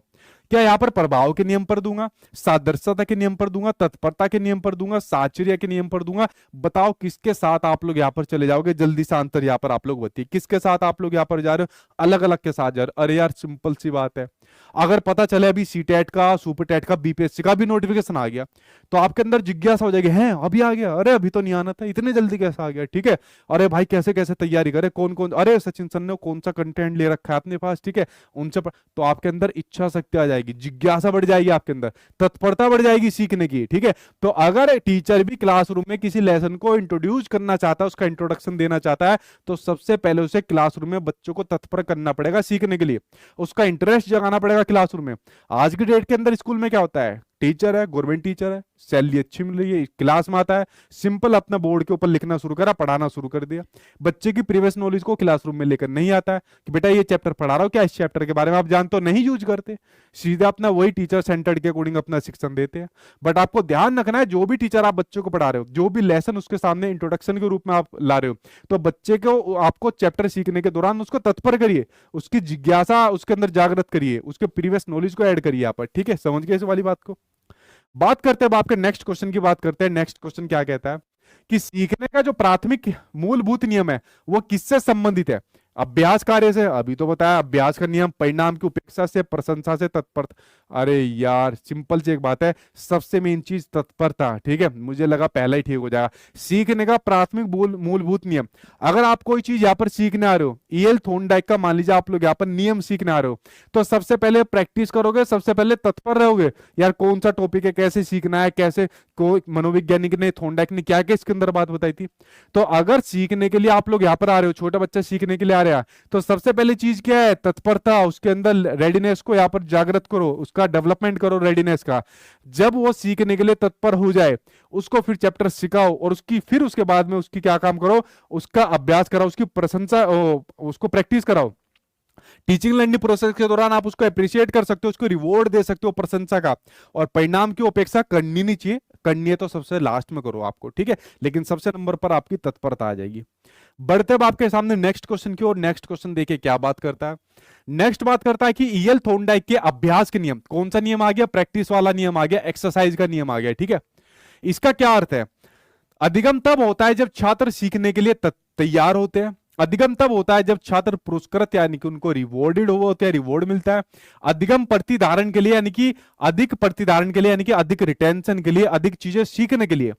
क्या यहां पर प्रभाव के नियम पर दूंगा, सादृश्यता के नियम पर दूंगा, तत्परता के नियम पर दूंगा, साचर्य के नियम पर दूंगा। बताओ किसके साथ आप लोग यहां पर चले जाओगे, जल्दी से आंसर यहां पर आप लोग बताइए, किसके साथ आप लोग यहां पर जा रहे हो, अलग अलग के साथ जा रहे हो। अरे यार सिंपल सी बात है, अगर पता चले अभी सीटेट का, सुपर टेट का, बीपीएससी का भी नोटिफिकेशन आ गया, तो आपके अंदर जिज्ञासा हो जाएगी, हैं अभी आ गया, अरे अभी तो नहीं आना था, इतने जल्दी कैसे आ गया, ठीक है। अरे भाई कैसे कैसे तैयारी करे, कौन कौन, अरे सचिन सर ने कौन सा कंटेंट ले रखा है अपने पास, ठीक है, उनसे तो आपके अंदर इच्छा शक्ति आ जाएगी, जिज्ञासा बढ़ जाएगी, आपके अंदर तत्परता बढ़ जाएगी सीखने की, ठीक है। तो अगर टीचर भी क्लासरूम में किसी लेसन को इंट्रोड्यूस करना चाहता है, उसका इंट्रोडक्शन देना चाहता है, तो सबसे पहले उसे क्लासरूम में बच्चों को तत्पर करना पड़ेगा सीखने के लिए, उसका इंटरेस्ट जगाना पड़ेगा क्लासरूम में। आज की डेट के अंदर स्कूल में क्या होता है, टीचर है, गवर्नमेंट टीचर है, सैलरी अच्छी मिल रही है, क्लास में आता है, सिंपल अपना बोर्ड के ऊपर लिखना शुरू करा, पढ़ाना शुरू कर दिया। बच्चे की प्रीवियस नॉलेज को क्लासरूम में लेकर नहीं आता है कि बेटा ये चैप्टर पढ़ा रहा हो, क्या इस चैप्टर के बारे में आप जानते हो, नहीं यूज करते, सीधे अपना वही टीचर सेंटर्ड के अकॉर्डिंग अपना शिक्षण देते हैं। बट आपको ध्यान रखना है, जो भी टीचर आप बच्चों को पढ़ा रहे हो, जो भी लेसन उसके सामने इंट्रोडक्शन के रूप में आप ला रहे हो, तो बच्चे को आपको चैप्टर सीखने के दौरान उसको तत्पर करिए, उसकी जिज्ञासा उसके अंदर जागृत करिए, उसके प्रीवियस नॉलेज को ऐड करिए आप, ठीक है। समझ गए इस वाली बात को। बात करते हैं आपके नेक्स्ट क्वेश्चन की बात करते हैं। नेक्स्ट क्वेश्चन क्या कहता है कि सीखने का जो प्राथमिक मूलभूत नियम है वो किससे संबंधित है। अभ्यास कार्य से, अभी तो बताया अभ्यास का नियम, परिणाम की उपेक्षा से, प्रशंसा से, तत्परता। अरे यार सिंपल सी एक बात है, सबसे मेन चीज तत्परता। ठीक है, मुझे लगा पहला ही ठीक हो जाएगा। सीखने का प्राथमिक मूलभूत नियम, अगर आप कोई चीज यहाँ पर सीखने आ रहे हो, ईएल थोर्नडाइक का मान लीजिए आप लोग यहाँ पर नियम सीखने आ रहे हो, तो सबसे पहले प्रैक्टिस करोगे, सबसे पहले तत्पर रहोगे यार कौन सा टॉपिक है, कैसे सीखना है, कैसे कोई मनोवैज्ञानिक ने थोर्नडाइक ने क्या क्या इसके अंदर बात बताई थी। तो अगर सीखने के लिए आप लोग यहाँ पर आ रहे हो, छोटा बच्चा सीखने के लिए आ रहा है, तो सबसे पहले चीज क्या है, तत्परता, उसके अंदर रेडीनेस को यहाँ पर जागृत करो, उसका डेवलपमेंट करो रेडीनेस का। जब वो सीखने के लिए तत्पर हो जाए, उसको फिर चैप्टर सिखाओ और उसकी फिर उसके बाद में उसकी क्या काम करो, उसका अभ्यास कराओ, उसकी प्रशंसा, उसको प्रैक्टिस कराओ। टीचिंग लर्निंग प्रोसेस के दौरान आप उसको अप्रिशिएट कर सकते हो, उसको रिवॉर्ड दे सकते हो प्रशंसा का। और परिणाम की अपेक्षा करनी नहीं चाहिए, करनी है तो सबसे लास्ट में करो आपको, ठीक है, लेकिन सबसे नंबर पर आपकी तत्परता आ जाएगी। बढ़ते अब आपके सामने नेक्स्ट क्वेश्चन की, और नेक्स्ट क्वेश्चन देखिए क्या बात करता है। नेक्स्ट बात करता है कि ईएल थोर्नडाइक के अभ्यास के नियम, कौन सा नियम आ गया, प्रैक्टिस वाला नियम आ गया, एक्सरसाइज का नियम आ गया। ठीक है, इसका क्या अर्थ है, अधिगम तब होता है जब छात्र सीखने के लिए तैयार होते हैं। अधिगम तब होता है जब छात्र पुरस्कृत यानी कि उनको रिवॉर्डेड हुए होते हैं, रिवॉर्ड मिलता है। अधिगम प्रतिधारण के लिए यानी कि अधिक प्रतिधारण के लिए, यानी कि अधिक रिटेंशन के लिए, अधिक चीजें सीखने के लिए।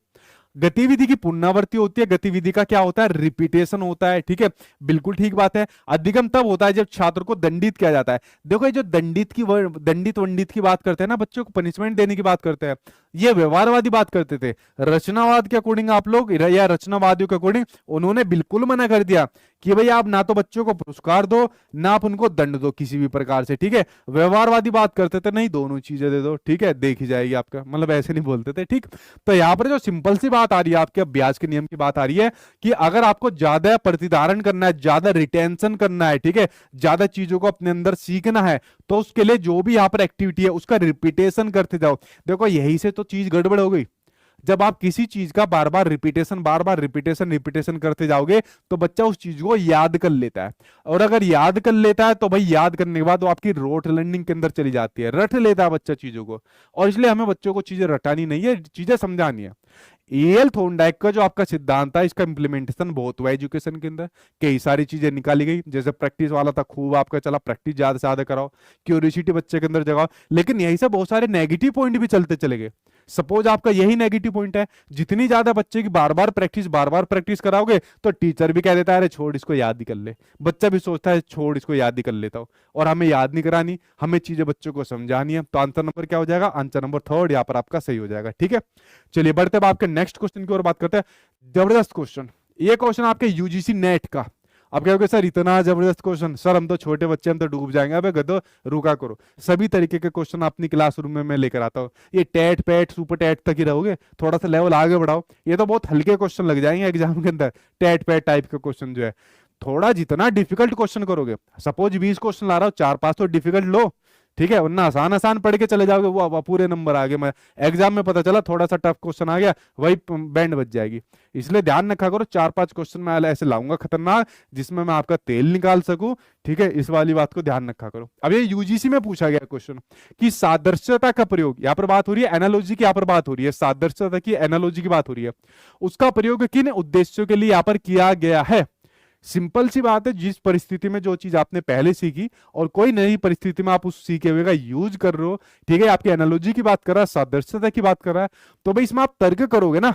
गतिविधि की पुनरावृत्ति होती है, गतिविधि का क्या होता है, रिपीटेशन होता है। ठीक है, बिल्कुल ठीक बात है। अधिगम तब होता है जब छात्र को दंडित किया जाता है। देखो ये जो दंडित वंडित की बात करते हैं ना, बच्चों को पनिशमेंट देने की बात करते हैं, ये व्यवहारवादी बात करते थे। रचनावाद के अकॉर्डिंग आप लोग, या रचनावादियों के अकॉर्डिंग उन्होंने बिल्कुल मना कर दिया कि भाई आप ना तो बच्चों को पुरस्कार दो, ना आप उनको दंड दो किसी भी प्रकार से। ठीक है, व्यवहारवादी बात करते थे, नहीं दोनों चीजें दे दो, ठीक है, देखी जाएगी आपका, मतलब ऐसे नहीं बोलते थे। ठीक, तो यहाँ पर जो सिंपल सी बात आ रही है, आपके अभ्यास के नियम की बात आ रही है कि अगर आपको ज्यादा प्रतिधारण करना है, ज्यादा रिटेंशन करना है, ठीक है, ज्यादा चीजों को अपने अंदर सीखना है, तो उसके लिए जो भी यहाँ पर एक्टिविटी है उसका रिपीटेशन करते जाओ। देखो यही से तो चीज गड़बड़ हो गई। जब आप किसी चीज का बार बार रिपीटेशन करते जाओगे, तो बच्चा उस चीज को याद कर लेता है। और अगर याद कर लेता है तो भाई याद करने के बाद वो आपकी रोट लर्निंग के अंदर चली जाती है, रट लेता है बच्चा चीजों को। और इसलिए हमें बच्चों को चीजें रटानी नहीं है, चीजें समझानी है। ईएल थोर्नडाइक का जो आपका सिद्धांत है, इसका इंप्लीमेंटेशन बहुत हुआ एजुकेशन के अंदर, कई सारी चीजें निकाली गई। जैसे प्रैक्टिस वाला था, खूब आपका चला, प्रैक्टिस ज्यादा से ज्यादा कराओ, क्यूरियोसिटी बच्चे के अंदर जगाओ। लेकिन यही से बहुत सारे नेगेटिव पॉइंट भी चलते चले गए। सपोज आपका यही नेगेटिव पॉइंट है, जितनी ज्यादा बच्चे की बार बार प्रैक्टिस कराओगे, तो टीचर भी कह देता है अरे छोड़ इसको याद ही कर ले, बच्चा भी सोचता है छोड़ इसको याद ही कर लेता हूं। और हमें याद नहीं करानी, हमें चीजें बच्चों को समझानी है। तो आंसर नंबर क्या हो जाएगा, आंसर नंबर 3 यहाँ पर आपका सही हो जाएगा। ठीक है, चलिए बढ़ते अब आपके नेक्स्ट क्वेश्चन की ओर बात करते हैं। जबरदस्त क्वेश्चन, ये क्वेश्चन आपके यूजीसी नेट का। अब क्या हो गया सर, इतना जबरदस्त क्वेश्चन, सर हम तो छोटे बच्चे, हम तो डूब जाएंगे। अबे गधो रुका करो, सभी तरीके के क्वेश्चन अपनी क्लासरूम में मैं लेकर आता हूँ। ये टेट पैट सुपर टेट तक ही रहोगे, थोड़ा सा लेवल आगे बढ़ाओ। ये तो बहुत हल्के क्वेश्चन लग जाएंगे एग्जाम के अंदर, टेट पैट टाइप के क्वेश्चन जो है। थोड़ा जितना डिफिकल्ट क्वेश्चन करोगे, सपोज 20 क्वेश्चन ला रहा हूँ, 4-5 तो डिफिकल्ट लो, ठीक है, वरना आसान आसान पढ़ के चले जाओगे, वो पूरे नंबर आ गए। मैं एग्जाम में पता चला थोड़ा सा टफ क्वेश्चन आ गया, वही बैंड बच जाएगी। इसलिए ध्यान रखा करो, 4-5 क्वेश्चन मैं ऐसे लाऊंगा खतरनाक, जिसमें मैं आपका तेल निकाल सकूं। ठीक है, इस वाली बात को ध्यान रखा करो। अब ये यूजीसी में पूछा गया क्वेश्चन कि सादृश्यता का प्रयोग, यहाँ पर बात हो रही है एनालॉजी की, यहाँ पर बात हो रही है सादृश्यता की, एनालॉजी की बात हो रही है, उसका प्रयोग किन उद्देश्यों के लिए यहाँ पर किया गया है। सिंपल सी बात है, जिस परिस्थिति में जो चीज आपने पहले सीखी और कोई नई परिस्थिति में आप उस सीखे हुए का यूज कर रहे हो, ठीक है, आपकी एनालॉजी की बात कर रहा है, सादृश्यता की बात कर रहा है, तो भाई इसमें आप तर्क करोगे ना।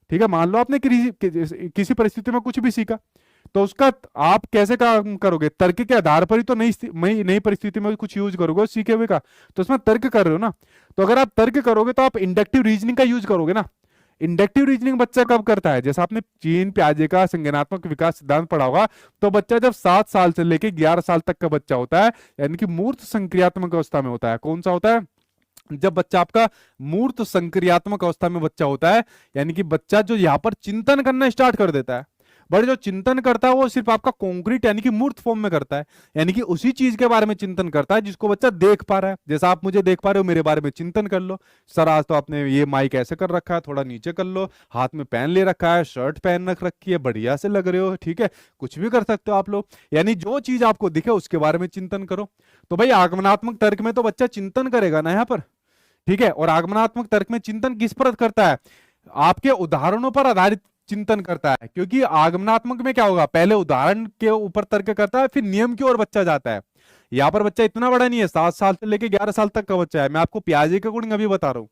ठीक है, मान लो आपने किसी परिस्थिति में कुछ भी सीखा, तो उसका आप कैसे काम करोगे, तर्क के आधार पर ही तो नई परिस्थिति में कुछ यूज करोगे सीखे हुए का, तो उसमें तर्क कर रहे हो ना। तो अगर आप तर्क करोगे तो आप इंडक्टिव रीजनिंग का यूज करोगे ना। इंडक्टिव रीजनिंग बच्चा कब करता है, जैसा आपने चीन प्याजे का संज्ञानात्मक विकास सिद्धांत पढ़ा होगा, तो बच्चा जब 7 साल से लेकर 11 साल तक का बच्चा होता है, यानी कि मूर्त संक्रियात्मक अवस्था में होता है। कौन सा होता है, जब बच्चा आपका मूर्त संक्रियात्मक अवस्था में बच्चा होता है, यानी कि बच्चा जो यहाँ पर चिंतन करना स्टार्ट कर देता है। बट जो चिंतन करता है वो सिर्फ आपका कॉन्क्रीट यानी कि मूर्त फॉर्म में करता है, यानी कि उसी चीज के बारे में चिंतन करता है जिसको बच्चा देख पा रहा है। जैसा आप मुझे देख पा रहे हो, मेरे बारे में चिंतन कर लो, सर आज तो आपने ये माइक ऐसे कर रखा है, थोड़ा नीचे कर लो, हाथ में पेन ले रखा है, शर्ट पहन रखी है, बढ़िया से लग रहे हो, ठीक है, कुछ भी कर सकते हो आप लोग। यानी जो चीज आपको दिखे उसके बारे में चिंतन करो। तो भाई आगमनात्मक तर्क में तो बच्चा चिंतन करेगा ना यहाँ पर, ठीक है। और आगमनात्मक तर्क में चिंतन किस पर करता है, आपके उदाहरणों पर आधारित चिंतन करता है, क्योंकि आगमनात्मक में क्या होगा, पहले उदाहरण के ऊपर तर्क करता है, फिर नियम की ओर बच्चा जाता है। यहाँ पर बच्चा इतना बड़ा नहीं है, 7 साल से लेके 11 साल तक का बच्चा है। मैं आपको पियाजे का गुण अभी बता रहा हूँ।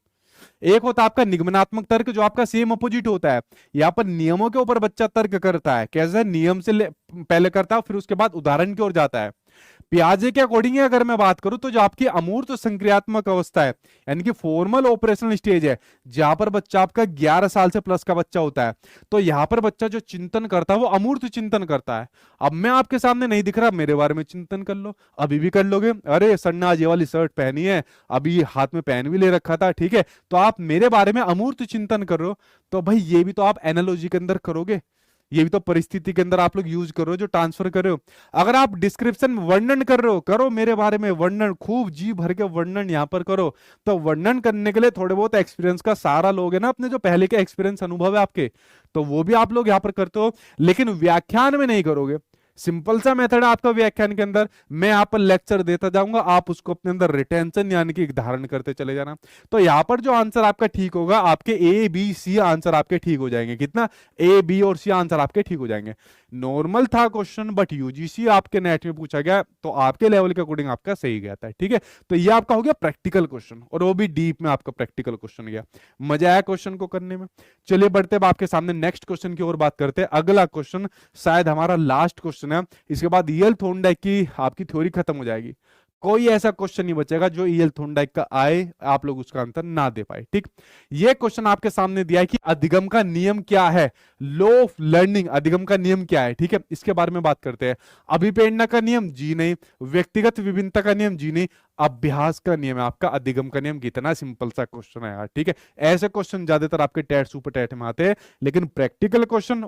एक होता है आपका निगमनात्मक तर्क, जो आपका सेम अपोजिट होता है। यहाँ पर नियमों के ऊपर बच्चा तर्क करता है। कैसे? नियम से पहले करता है, फिर उसके बाद उदाहरण की ओर जाता है। पियाजे के अकॉर्डिंग अगर मैं बात करूं तो जो आपकी अमूर्त संक्रियात्मक अवस्था है, यानी कि फॉर्मल ऑपरेशनल स्टेज है, जहां पर बच्चा आपका 11 साल से प्लस का बच्चा होता है, तो यहां पर बच्चा जो चिंतन करता है वो अमूर्त चिंतन करता है। अब मैं आपके सामने नहीं दिख रहा, मेरे बारे में चिंतन कर लो, अभी भी कर लोगे। अरे सर ने आज ये वाली शर्ट पहनी है, अभी हाथ में पेन भी ले रखा था, ठीक है, तो आप मेरे बारे में अमूर्त चिंतन कर रहे हो। तो भाई ये भी तो आप एनालॉजी के अंदर करोगे, ये भी तो परिस्थिति के अंदर आप लोग यूज कर रहे हो, जो ट्रांसफर कर रहे हो। अगर आप डिस्क्रिप्शन वर्णन कर रहे हो, करो मेरे बारे में वर्णन, खूब जी भर के वर्णन यहां पर करो। तो वर्णन करने के लिए थोड़े बहुत एक्सपीरियंस का सहारा लोगे ना, अपने जो पहले के एक्सपीरियंस अनुभव है आपके, तो वो भी आप लोग यहां पर करते हो, लेकिन व्याख्यान में नहीं करोगे। सिंपल सा मेथड है आपका व्याख्यान के अंदर, मैं यहाँ पर लेक्चर देता जाऊंगा, आप उसको अपने अंदर रिटेंशन यानी कि धारण करते चले जाना। तो यहाँ पर जो आंसर आपका ठीक होगा, आपके ए बी सी आंसर आपके ठीक हो जाएंगे। कितना? ए बी और सी आंसर आपके ठीक हो जाएंगे। नॉर्मल था क्वेश्चन, बट यूजीसी आपके नेट में पूछा गया, तो आपके लेवल के अकॉर्डिंग आपका सही गया था। ठीक है, तो ये आपका हो गया प्रैक्टिकल क्वेश्चन, और वो भी डीप में आपका प्रैक्टिकल क्वेश्चन गया। मजा आया क्वेश्चन को करने में? चलिए बढ़ते अब आपके सामने नेक्स्ट क्वेश्चन की ओर बात करते हैं। अगला क्वेश्चन शायद हमारा लास्ट क्वेश्चन है, इसके बाद ईएल थॉर्नडाइक की आपकी थ्योरी खत्म हो जाएगी। कोई ऐसा क्वेश्चन नहीं बचेगा जो ईएल थॉर्नडाइक का आए आप लोग उसका आंसर ना दे पाए। ठीक, ये क्वेश्चन आपके सामने दिया है कि अधिगम का नियम क्या है, लॉ ऑफ लर्निंग, अधिगम का नियम क्या है। ठीक है, इसके बारे में बात करते हैं। अभिप्रेरणा का नियम? जी नहीं। व्यक्तिगत विभिन्नता का नियम? जी नहीं। अभ्यास का नियम है आपका अधिगम का नियम। कितना सिंपल सा क्वेश्चन है यार। ठीक है, ऐसे क्वेश्चन ज्यादातर आपके टेट सुपर टेट में आते हैं, लेकिन प्रैक्टिकल क्वेश्चन